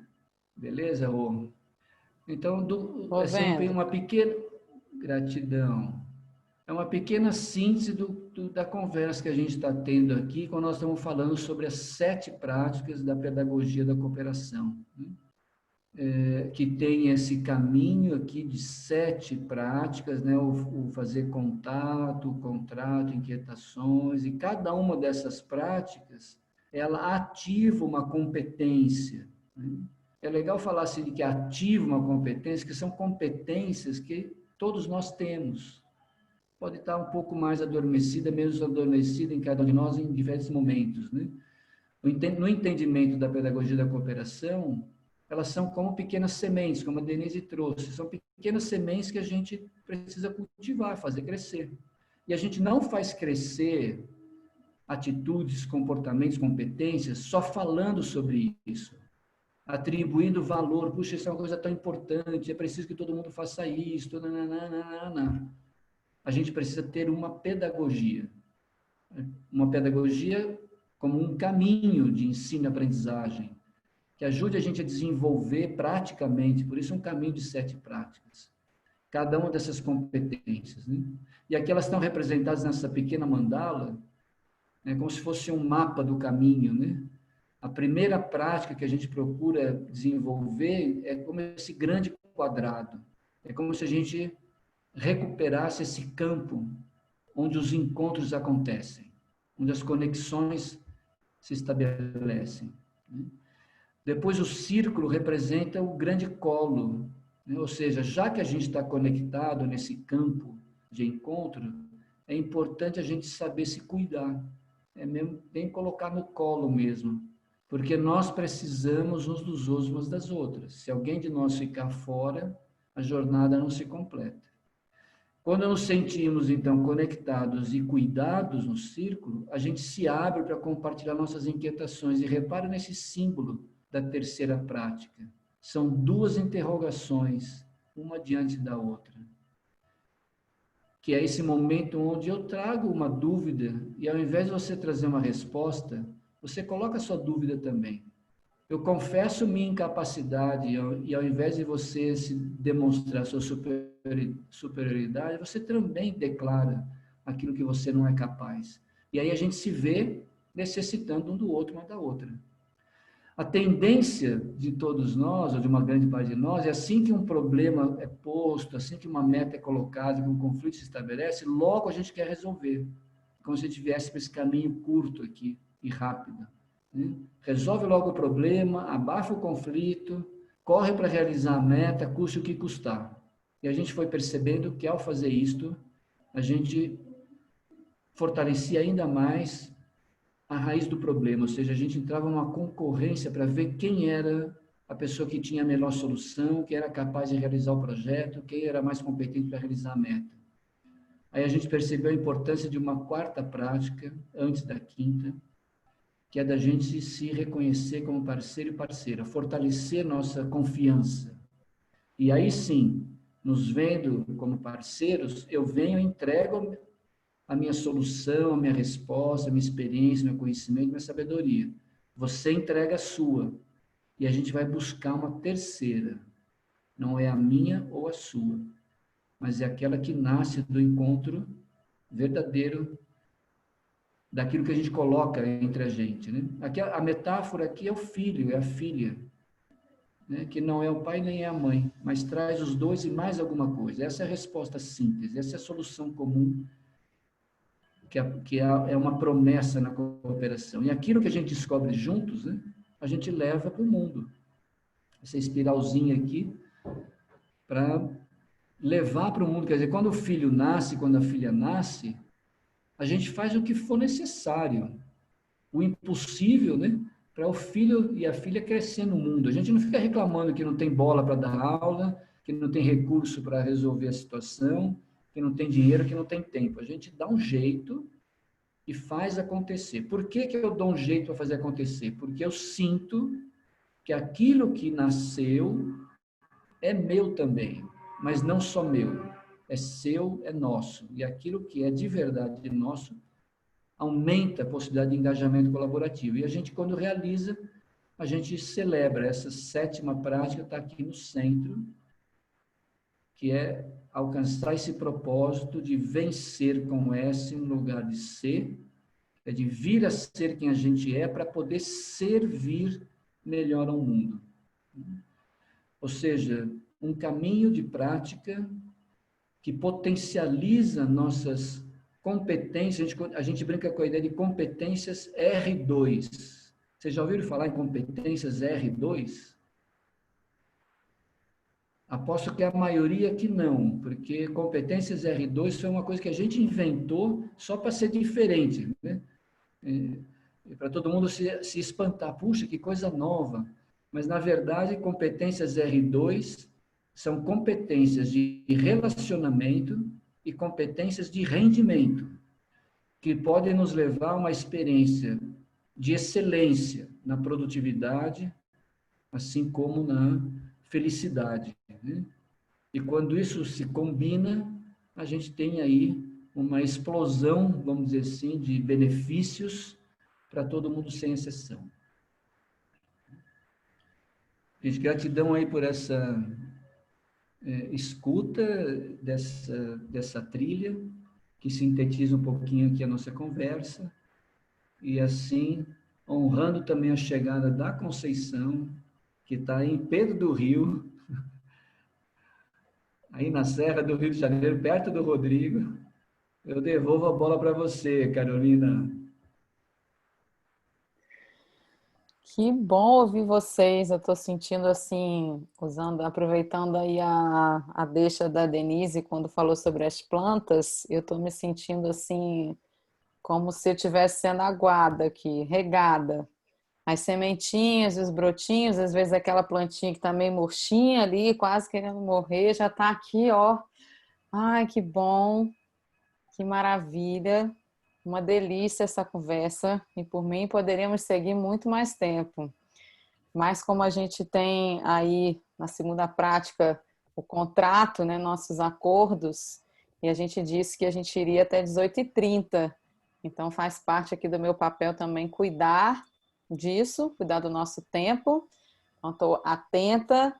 S3: beleza? Então, assim, uma pequena gratidão. É uma pequena síntese da conversa que a gente está tendo aqui, quando nós estamos falando sobre as 7 práticas da pedagogia da cooperação, né? Que tem esse caminho aqui de 7 práticas, né? O fazer contato, contrato, inquietações, e cada uma dessas práticas, ela ativa uma competência, né? É legal falar assim, que ativa uma competência, que são competências que todos nós temos. Pode estar um pouco mais adormecida, menos adormecida em cada um de nós em diversos momentos, né? No entendimento da pedagogia da cooperação, elas são como pequenas sementes, como a Denise trouxe, são pequenas sementes que a gente precisa cultivar, fazer crescer. E a gente não faz crescer atitudes, comportamentos, competências só falando sobre isso, atribuindo valor, puxa, isso é uma coisa tão importante, é preciso que todo mundo faça isso, nananana. A gente precisa ter uma pedagogia como um caminho de ensino e aprendizagem, que ajude a gente a desenvolver praticamente, por isso um caminho de 7 práticas, cada uma dessas competências, né? E aqui elas estão representadas nessa pequena mandala, né, como se fosse um mapa do caminho, né? A primeira prática que a gente procura desenvolver é como esse grande quadrado, é como se a gente recuperasse esse campo onde os encontros acontecem, onde as conexões se estabelecem, né? Depois, o círculo representa o grande colo, né? Ou seja, já que a gente está conectado nesse campo de encontro, é importante a gente saber se cuidar, bem colocar no colo mesmo, porque nós precisamos uns dos outros, umas das outras. Se alguém de nós ficar fora, a jornada não se completa. Quando nos sentimos, então, conectados e cuidados no círculo, a gente se abre para compartilhar nossas inquietações. E repara nesse símbolo da terceira prática. São 2 interrogações, uma diante da outra. Que é esse momento onde eu trago uma dúvida e, ao invés de você trazer uma resposta, você coloca a sua dúvida também. Eu confesso minha incapacidade e, ao invés de você se demonstrar sua superioridade, você também declara aquilo que você não é capaz. E aí a gente se vê necessitando um do outro, uma da outra. A tendência de todos nós, ou de uma grande parte de nós, é assim que um problema é posto, assim que uma meta é colocada, que um conflito se estabelece, logo a gente quer resolver. Como se a gente viesse para esse caminho curto aqui e rápido, né? Resolve logo o problema, abafa o conflito, corre para realizar a meta, custe o que custar. E a gente foi percebendo que, ao fazer isto, a gente fortalecia ainda mais a raiz do problema, ou seja, a gente entrava numa concorrência para ver quem era a pessoa que tinha a melhor solução, que era capaz de realizar o projeto, quem era mais competente para realizar a meta. Aí a gente percebeu a importância de uma quarta prática, antes da quinta, que é da gente se reconhecer como parceiro e parceira, fortalecer nossa confiança. E aí sim, nos vendo como parceiros, eu venho e entrego a minha solução, a minha resposta, a minha experiência, meu conhecimento, minha sabedoria. Você entrega a sua. E a gente vai buscar uma terceira. Não é a minha ou a sua, mas é aquela que nasce do encontro verdadeiro daquilo que a gente coloca entre a gente, né? Aqui, a metáfora aqui é o filho, é a filha, né? Que não é o pai nem é a mãe, mas traz os dois e mais alguma coisa. Essa é a resposta síntese, essa é a solução comum, é uma promessa na cooperação. E aquilo que a gente descobre juntos, né? A gente leva para o mundo. Essa espiralzinha aqui, para levar para o mundo. Quer dizer, quando o filho nasce, quando a filha nasce, a gente faz o que for necessário, o impossível, né? Para o filho e a filha crescer no mundo. A gente não fica reclamando que não tem bola para dar aula, que não tem recurso para resolver a situação, que não tem dinheiro, que não tem tempo. A gente dá um jeito e faz acontecer. Por que que eu dou um jeito para fazer acontecer? Porque eu sinto que aquilo que nasceu é meu também, mas não só meu. É seu, é nosso. E aquilo que é de verdade nosso aumenta a possibilidade de engajamento colaborativo. E a gente, quando realiza, a gente celebra. Essa sétima prática está aqui no centro, que é alcançar esse propósito de vencer com S no lugar de ser, é de vir a ser quem a gente é para poder servir melhor ao mundo. Ou seja, um caminho de prática que potencializa nossas competências. A gente brinca com a ideia de competências R2. Vocês já ouviram falar em competências R2? Aposto que a maioria que não, porque competências R2 foi uma coisa que a gente inventou só para ser diferente, né? Para todo mundo se espantar. Puxa, que coisa nova. Mas, na verdade, competências R2 são competências de relacionamento e competências de rendimento, que podem nos levar a uma experiência de excelência na produtividade, assim como na felicidade, né? E quando isso se combina, a gente tem aí uma explosão, vamos dizer assim, de benefícios para todo mundo, sem exceção. Gente, gratidão aí por essa escuta dessa trilha, que sintetiza um pouquinho aqui a nossa conversa, e assim, honrando também a chegada da Conceição, que está em Pedro do Rio, aí na Serra do Rio de Janeiro, perto do Rodrigo. Eu devolvo a bola para você, Carolina.
S2: Que bom ouvir vocês. Eu estou sentindo assim, aproveitando aí a deixa da Denise quando falou sobre as plantas, eu estou me sentindo assim, como se eu estivesse sendo aguada aqui, regada. As sementinhas, os brotinhos, às vezes aquela plantinha que está meio murchinha ali, quase querendo morrer, já está aqui, ó. Ai, que bom, que maravilha. Uma delícia essa conversa, e por mim poderíamos seguir muito mais tempo. Mas como a gente tem aí na segunda prática o contrato, né, nossos acordos, e a gente disse que a gente iria até 18h30. Então faz parte aqui do meu papel também cuidar disso, cuidar do nosso tempo. Então estou atenta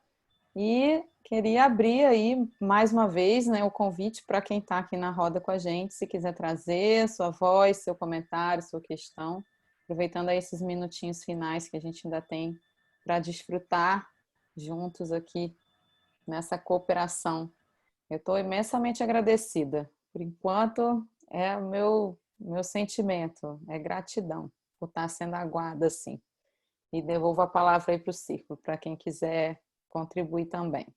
S2: e queria abrir aí mais uma vez, né, o convite para quem está aqui na roda com a gente, se quiser trazer sua voz, seu comentário, sua questão, aproveitando aí esses minutinhos finais que a gente ainda tem para desfrutar juntos aqui nessa cooperação. Eu estou imensamente agradecida. Por enquanto, é o meu sentimento, é gratidão por estar sendo aguada assim. E devolvo a palavra aí para o círculo, para quem quiser contribuir também.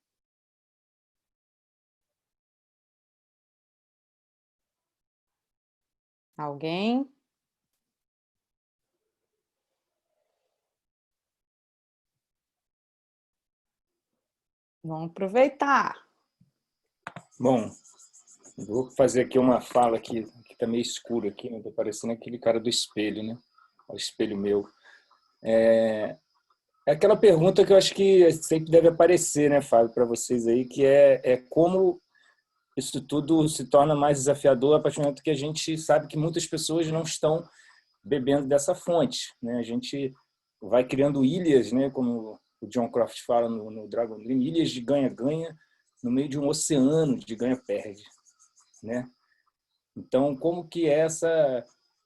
S2: Alguém? Vamos aproveitar.
S7: Bom, vou fazer aqui uma fala que está meio escuro aqui, né? Tá parecendo aquele cara do espelho, né? O espelho meu. É aquela pergunta que eu acho que sempre deve aparecer, né, Fábio, para vocês aí, que é como isso tudo se torna mais desafiador a partir do momento que a gente sabe que muitas pessoas não estão bebendo dessa fonte, né? A gente vai criando ilhas, né, como o John Croft fala no Dragon Dream, ilhas de ganha-ganha no meio de um oceano de ganha-perde, né? Então, como que é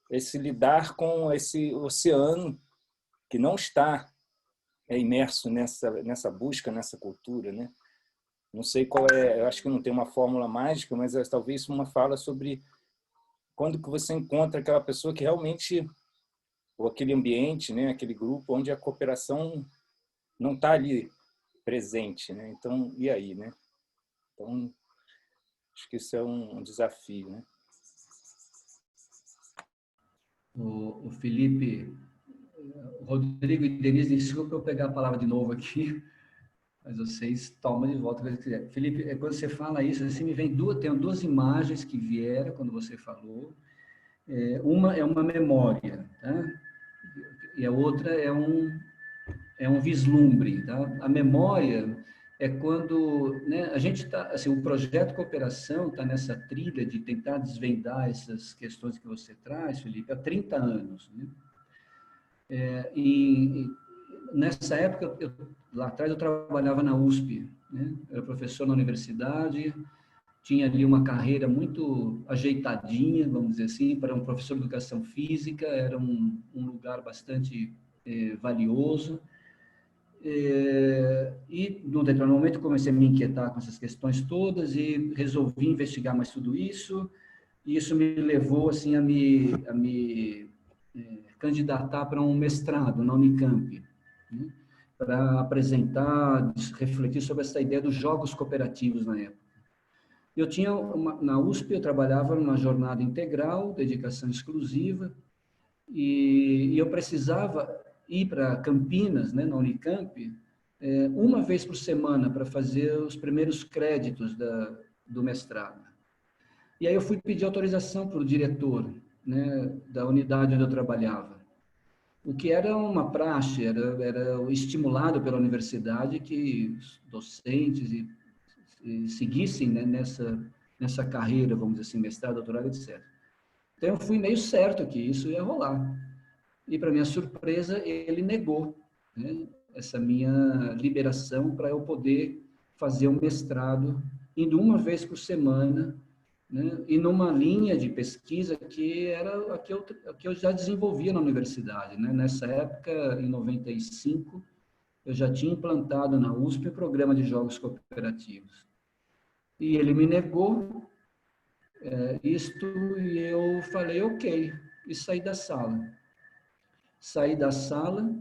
S7: esse lidar com esse oceano que não está imerso nessa busca, nessa cultura, né? Não sei qual é, eu acho que não tem uma fórmula mágica, mas talvez uma fala sobre quando que você encontra aquela pessoa que realmente, ou aquele ambiente, né, aquele grupo onde a cooperação não está ali presente, né? Então, e aí, né? Então, acho que isso é um desafio, né?
S3: O Felipe, o Rodrigo e Denise, desculpa eu pegar a palavra de novo aqui, mas vocês tomam de volta quando quiser. Felipe, quando você fala isso, assim, me vem tenho duas imagens que vieram quando você falou. Uma é uma memória, tá? E a outra é um vislumbre, tá? A memória é quando, né, a gente está, assim, o projeto Cooperação está nessa trilha de tentar desvendar essas questões que você traz, Felipe, há 30 anos, né? E nessa época, lá atrás eu trabalhava na USP, né? Eu era professor na universidade, tinha ali uma carreira muito ajeitadinha, vamos dizer assim, para um professor de educação física, era um lugar bastante valioso. E, num determinado momento, comecei a me inquietar com essas questões todas e resolvi investigar mais tudo isso. E isso me levou assim, a me candidatar para um mestrado na Unicamp, né? Para apresentar, refletir sobre essa ideia dos jogos cooperativos na época. Eu tinha na USP, eu trabalhava numa jornada integral, dedicação exclusiva, e eu precisava ir para Campinas, né, na Unicamp, uma vez por semana para fazer os primeiros créditos do mestrado. E aí eu fui pedir autorização para o diretor, né, da unidade onde eu trabalhava, o que era uma praxe, era estimulado pela universidade que os docentes seguissem, né, nessa carreira, vamos dizer assim, mestrado, doutorado, etc. Então eu fui meio certo que isso ia rolar. E, para minha surpresa, ele negou, né, essa minha liberação para eu poder fazer um mestrado, indo uma vez por semana, né, e numa linha de pesquisa que era a que eu já desenvolvia na universidade, né? Nessa época, em 95, eu já tinha implantado na USP o programa de jogos cooperativos. E ele me negou isto, e eu falei, ok, e saí da sala. Saí da sala,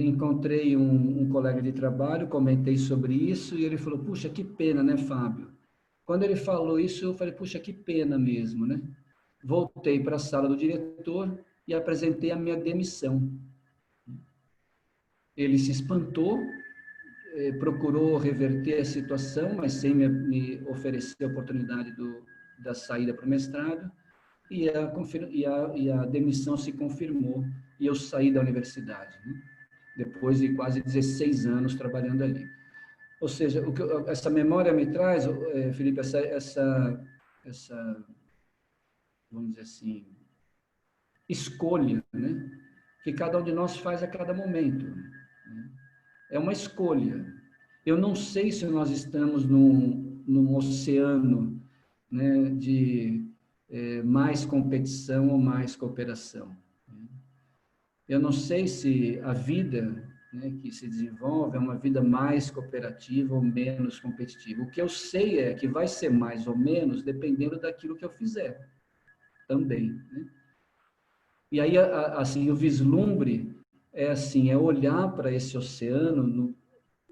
S3: encontrei um colega de trabalho, comentei sobre isso, e ele falou, puxa, que pena, né, Fábio? Quando ele falou isso, eu falei, puxa, que pena mesmo, né? Voltei para a sala do diretor e apresentei a minha demissão. Ele se espantou, procurou reverter a situação, mas sem me oferecer a oportunidade da saída para o mestrado, e a demissão se confirmou, e eu saí da universidade, né? Depois de quase 16 anos trabalhando ali. Ou seja, essa memória me traz, Felipe, essa, vamos dizer assim, escolha, né, que cada um de nós faz a cada momento, né? É uma escolha. Eu não sei se nós estamos num oceano, né, de mais competição ou mais cooperação. Eu não sei se a vida, né, que se desenvolve é uma vida mais cooperativa ou menos competitiva. O que eu sei é que vai ser mais ou menos dependendo daquilo que eu fizer também, né? E aí, assim, o vislumbre é olhar para esse oceano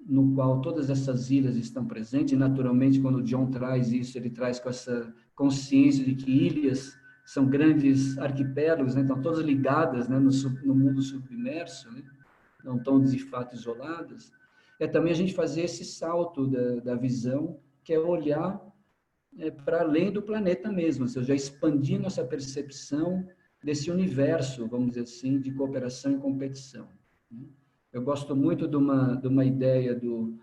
S3: no qual todas essas ilhas estão presentes, e naturalmente quando o John traz isso, ele traz com essa consciência de que ilhas são grandes arquipélagos, né? Estão todas ligadas, né, no mundo submerso, né? Não estão de fato isoladas. é também a gente fazer esse salto da visão, que é olhar para além do planeta mesmo, ou seja, expandir nossa percepção desse universo, vamos dizer assim, de cooperação e competição. Eu gosto muito de uma ideia do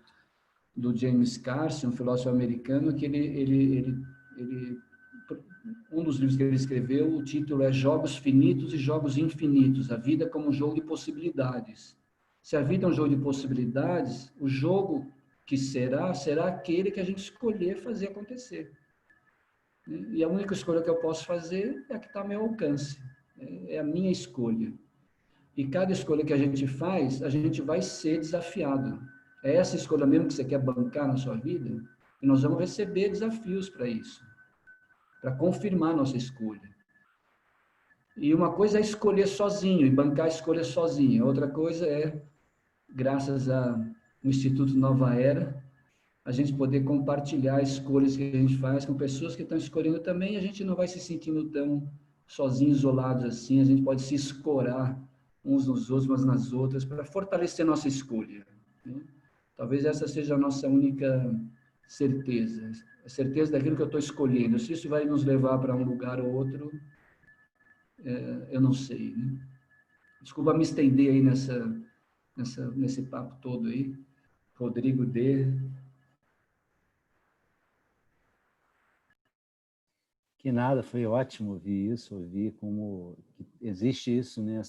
S3: James Carson, um filósofo americano, que um dos livros que ele escreveu, o título é Jogos Finitos e Jogos Infinitos, a vida como um jogo de possibilidades. Se a vida é um jogo de possibilidades, o jogo que será aquele que a gente escolher fazer acontecer. E a única escolha que eu posso fazer é a que está ao meu alcance, é a minha escolha. E cada escolha que a gente faz, a gente vai ser desafiado. É essa escolha mesmo que você quer bancar na sua vida? E nós vamos receber desafios para isso, para confirmar nossa escolha. E uma coisa é escolher sozinho e bancar a escolha sozinho. Outra coisa é, graças ao Instituto Nova Era, a gente poder compartilhar escolhas que a gente faz com pessoas que estão escolhendo também, e a gente não vai se sentindo tão sozinhos, isolados assim, a gente pode se escorar uns nos outros, umas nas outras, para fortalecer nossa escolha. Talvez essa seja a nossa única certeza, a certeza daquilo que eu estou escolhendo. Se isso vai nos levar para um lugar ou outro, eu não sei. Desculpa me estender aí nesse papo todo aí. Rodrigo D.
S4: Que nada, foi ótimo ouvir isso, ouvir como existe isso, né?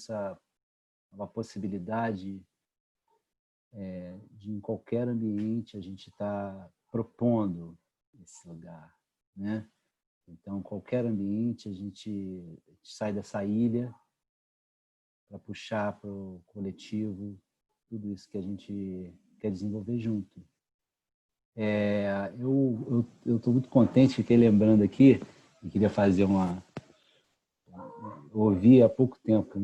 S4: Uma possibilidade de em qualquer ambiente a gente estar propondo esse lugar, né? Então, qualquer ambiente a gente sai dessa ilha para puxar para o coletivo tudo isso que a gente quer desenvolver junto. Eu estou muito contente, fiquei lembrando aqui, e queria fazer eu ouvi há pouco tempo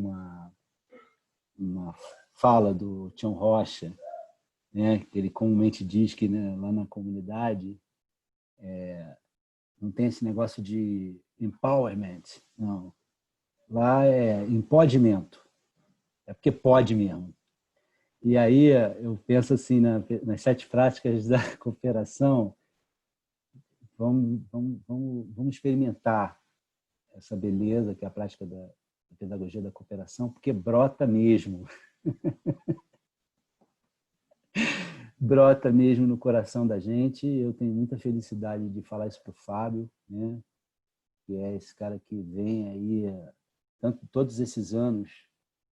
S4: uma fala do Tião Rocha, né, que ele comumente diz que, né, lá na comunidade não tem esse negócio de empowerment, não. Lá é empodimento, é porque pode mesmo. E aí eu penso assim, nas 7 práticas da cooperação, vamos experimentar essa beleza que é a prática da pedagogia da cooperação, porque brota mesmo. Brota mesmo no coração da gente. Eu tenho muita felicidade de falar isso para o Fábio, né? Que é esse cara que vem aí todos esses anos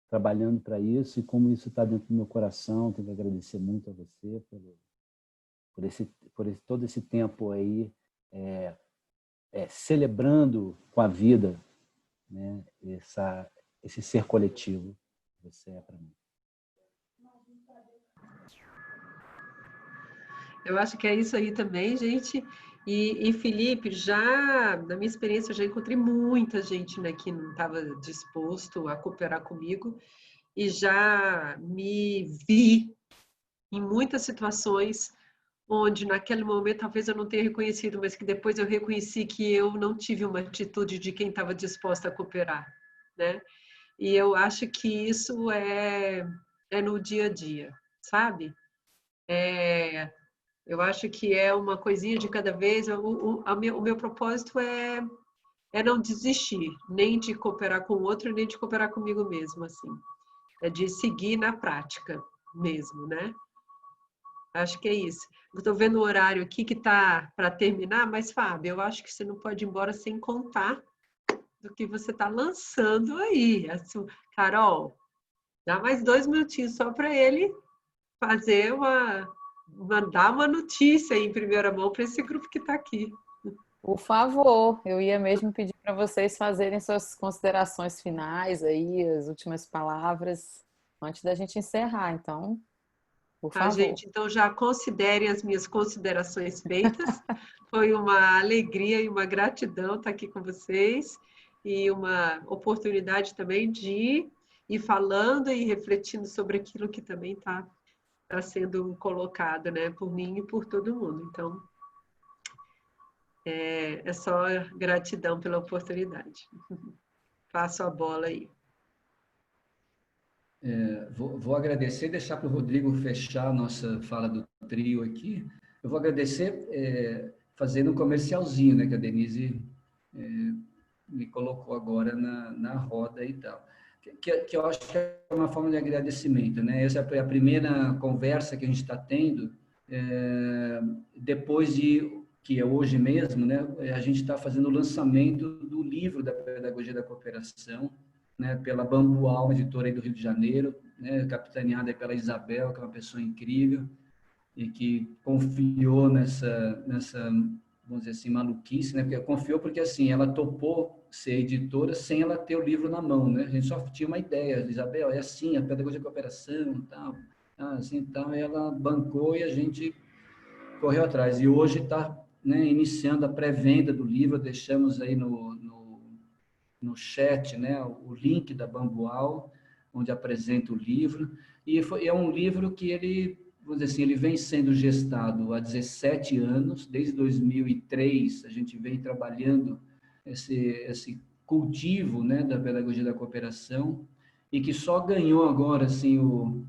S4: trabalhando para isso, e como isso está dentro do meu coração. Tenho que agradecer muito a você por todo esse tempo aí celebrando com a vida, né, esse ser coletivo que você é para mim.
S1: Eu acho que é isso aí também, gente. E Felipe, na minha experiência, eu já encontrei muita gente, né, que não estava disposto a cooperar comigo, e já me vi em muitas situações onde naquele momento talvez eu não tenha reconhecido, mas que depois eu reconheci que eu não tive uma atitude de quem estava disposta a cooperar, né? E eu acho que isso é no dia a dia, sabe? Eu acho que é uma coisinha de cada vez. O meu propósito é não desistir, nem de cooperar com o outro, nem de cooperar comigo mesmo, assim. É de seguir na prática mesmo, né? Acho que é isso. Estou vendo o horário aqui que está para terminar, mas, Fábio, eu acho que você não pode ir embora sem contar do que você está lançando aí. Carol, dá mais 2 minutinhos só para ele fazer mandar uma notícia aí em primeira mão para esse grupo que está aqui.
S2: Por favor, eu ia mesmo pedir para vocês fazerem suas considerações finais aí, as últimas palavras, antes da gente encerrar. Então, por favor.
S1: Gente, então já considerem as minhas considerações feitas. Foi uma alegria e uma gratidão estar aqui com vocês, e uma oportunidade também de ir falando e refletindo sobre aquilo que também está sendo colocado, né, por mim e por todo mundo. Então, é só gratidão pela oportunidade. Passo a bola aí.
S3: Vou agradecer, deixar para o Rodrigo fechar a nossa fala do trio aqui. Eu vou agradecer fazendo um comercialzinho, né, que a Denise me colocou agora na roda e tal. Que eu acho que é uma forma de agradecimento, né? Essa é a primeira conversa que a gente está tendo, depois que é hoje mesmo, né? A gente está fazendo o lançamento do livro da Pedagogia da Cooperação, né? Pela Bambual, editora aí do Rio de Janeiro, né? Capitaneada pela Isabel, que é uma pessoa incrível e que confiou nessa vamos dizer assim, maluquice, né? Porque confiou porque, assim, ela topou ser editora sem ela ter o livro na mão, né? A gente só tinha uma ideia, Isabel, é assim, a pedagogia de cooperação e tal, assim, tal, e ela bancou e a gente correu atrás. E hoje está, né, iniciando a pré-venda do livro, deixamos aí no chat, né, o link da Bambual, onde apresenta o livro, e é um livro que ele, vamos dizer assim, ele vem sendo gestado há 17 anos, desde 2003 a gente vem trabalhando esse cultivo, né, da pedagogia da cooperação, e que só ganhou agora, assim, o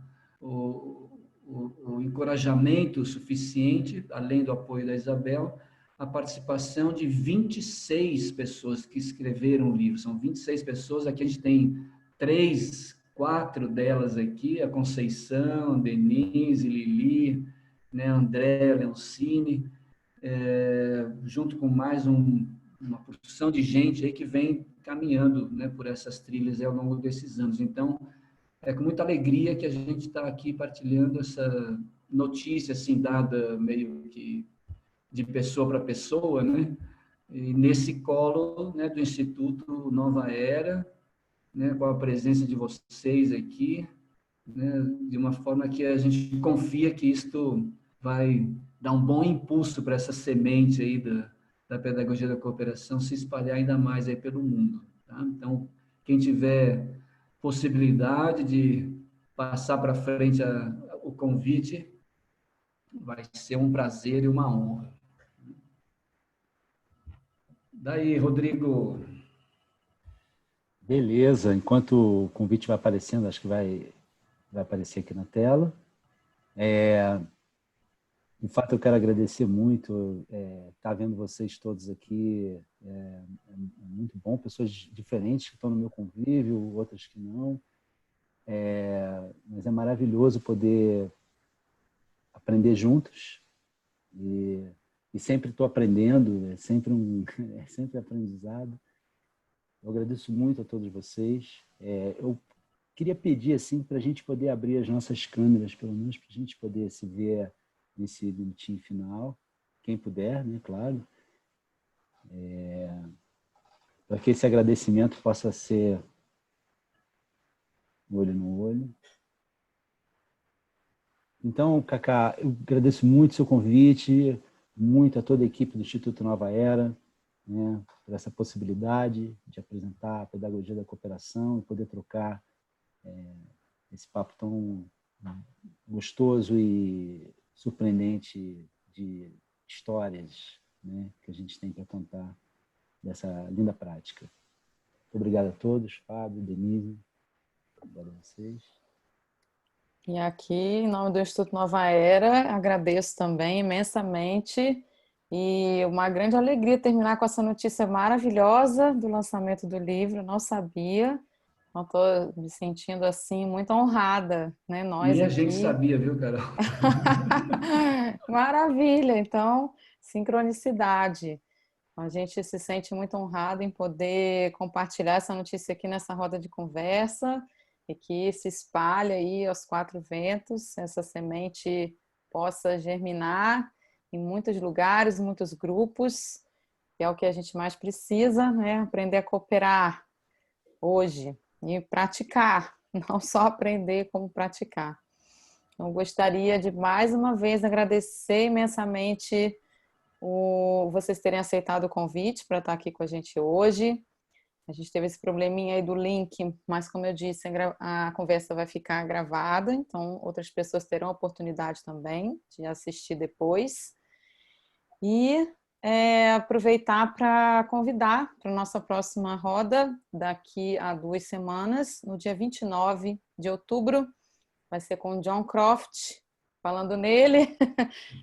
S3: encorajamento suficiente, além do apoio da Isabel, a participação de 26 pessoas que escreveram o livro. São 26 pessoas, aqui a gente tem 4 delas aqui, a Conceição, a Denise, Lili, né, André, Leoncine, junto com mais uma porção de gente aí que vem caminhando, né, por essas trilhas ao longo desses anos. Então, é com muita alegria que a gente está aqui partilhando essa notícia, assim, dada meio que de pessoa para pessoa, né? E nesse colo, né, do Instituto Nova Era, né, com a presença de vocês aqui, né, de uma forma que a gente confia que isto vai dar um bom impulso para essa semente aí da pedagogia da cooperação se espalhar ainda mais aí pelo mundo. Tá? Então, quem tiver possibilidade de passar para frente o convite, vai ser um prazer e uma honra. Daí, Rodrigo.
S4: Beleza, enquanto o convite vai aparecendo, acho que vai aparecer aqui na tela. De fato, eu quero agradecer muito estar vendo vocês todos aqui. É muito bom, pessoas diferentes que estão no meu convívio, outras que não. Mas é maravilhoso poder aprender juntos. E sempre estou aprendendo, é sempre aprendizado. Eu agradeço muito a todos vocês. Eu queria pedir assim, para a gente poder abrir as nossas câmeras, pelo menos para a gente poder se ver nesse minutinho final, quem puder, né, claro. Para que esse agradecimento possa ser olho no olho. Então, Cacá, eu agradeço muito o seu convite, muito a toda a equipe do Instituto Nova Era, né, por essa possibilidade de apresentar a pedagogia da cooperação e poder trocar esse papo tão gostoso e surpreendente de histórias, né, que a gente tem para contar dessa linda prática. Muito obrigado a todos, Fábio, Denise, obrigado a vocês.
S2: E aqui, em nome do Instituto Nova Era, agradeço também imensamente e uma grande alegria terminar com essa notícia maravilhosa do lançamento do livro. Eu não sabia, não estou me sentindo assim muito honrada, né? Nós
S3: Nem a
S2: aqui.
S3: gente sabia, viu, Carol?
S2: Maravilha! Então, sincronicidade. A gente se sente muito honrado em poder compartilhar essa notícia aqui nessa roda de conversa e que se espalhe aí aos 4 ventos, essa semente possa germinar em muitos lugares, muitos grupos, que é o que a gente mais precisa, né? Aprender a cooperar hoje e praticar, não só aprender, como praticar. Então, gostaria de mais uma vez agradecer imensamente vocês terem aceitado o convite para estar aqui com a gente hoje. A gente teve esse probleminha aí do link, mas como eu disse, a conversa vai ficar gravada, então outras pessoas terão a oportunidade também de assistir depois. E aproveitar para convidar para a nossa próxima roda, daqui a 2 semanas, no dia 29 de outubro, vai ser com o John Croft, falando nele,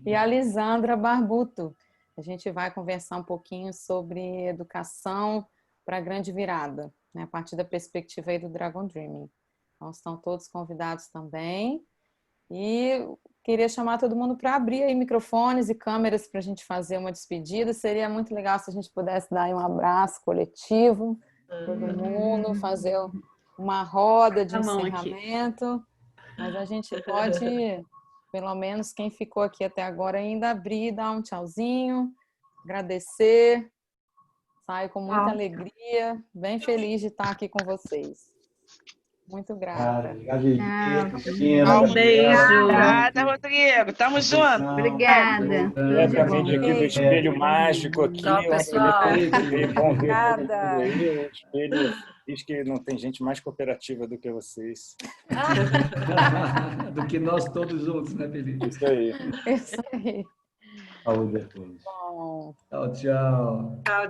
S2: e a Lisandra Barbuto. A gente vai conversar um pouquinho sobre educação para a grande virada, né, a partir da perspectiva aí do Dragon Dreaming. Então, estão todos convidados também. E queria chamar todo mundo para abrir aí microfones e câmeras para a gente fazer uma despedida. Seria muito legal se a gente pudesse dar aí um abraço coletivo, todo mundo, fazer uma roda de encerramento. Mas a gente pode, pelo menos quem ficou aqui até agora, ainda abrir, dar um tchauzinho, agradecer. Saio com muita alegria, bem feliz de estar aqui com vocês. Muito grata.
S4: Obrigado, Cristina.
S8: Um beijo.
S12: Obrigada, Rodrigo. Tamo junto.
S9: Obrigada.
S7: Diretamente aqui do Espelho Mágico aqui.
S5: Tchau, pessoal.
S7: Bom ver
S5: Obrigada.
S7: todo mundo aí. O Espelho diz que não tem gente mais cooperativa do que vocês.
S3: Do que nós todos juntos, né, Felipe?
S7: Isso aí.
S2: Isso aí.
S4: Saúde a todos.
S2: Bom.
S3: Tchau, tchau.
S1: Tchau, tchau.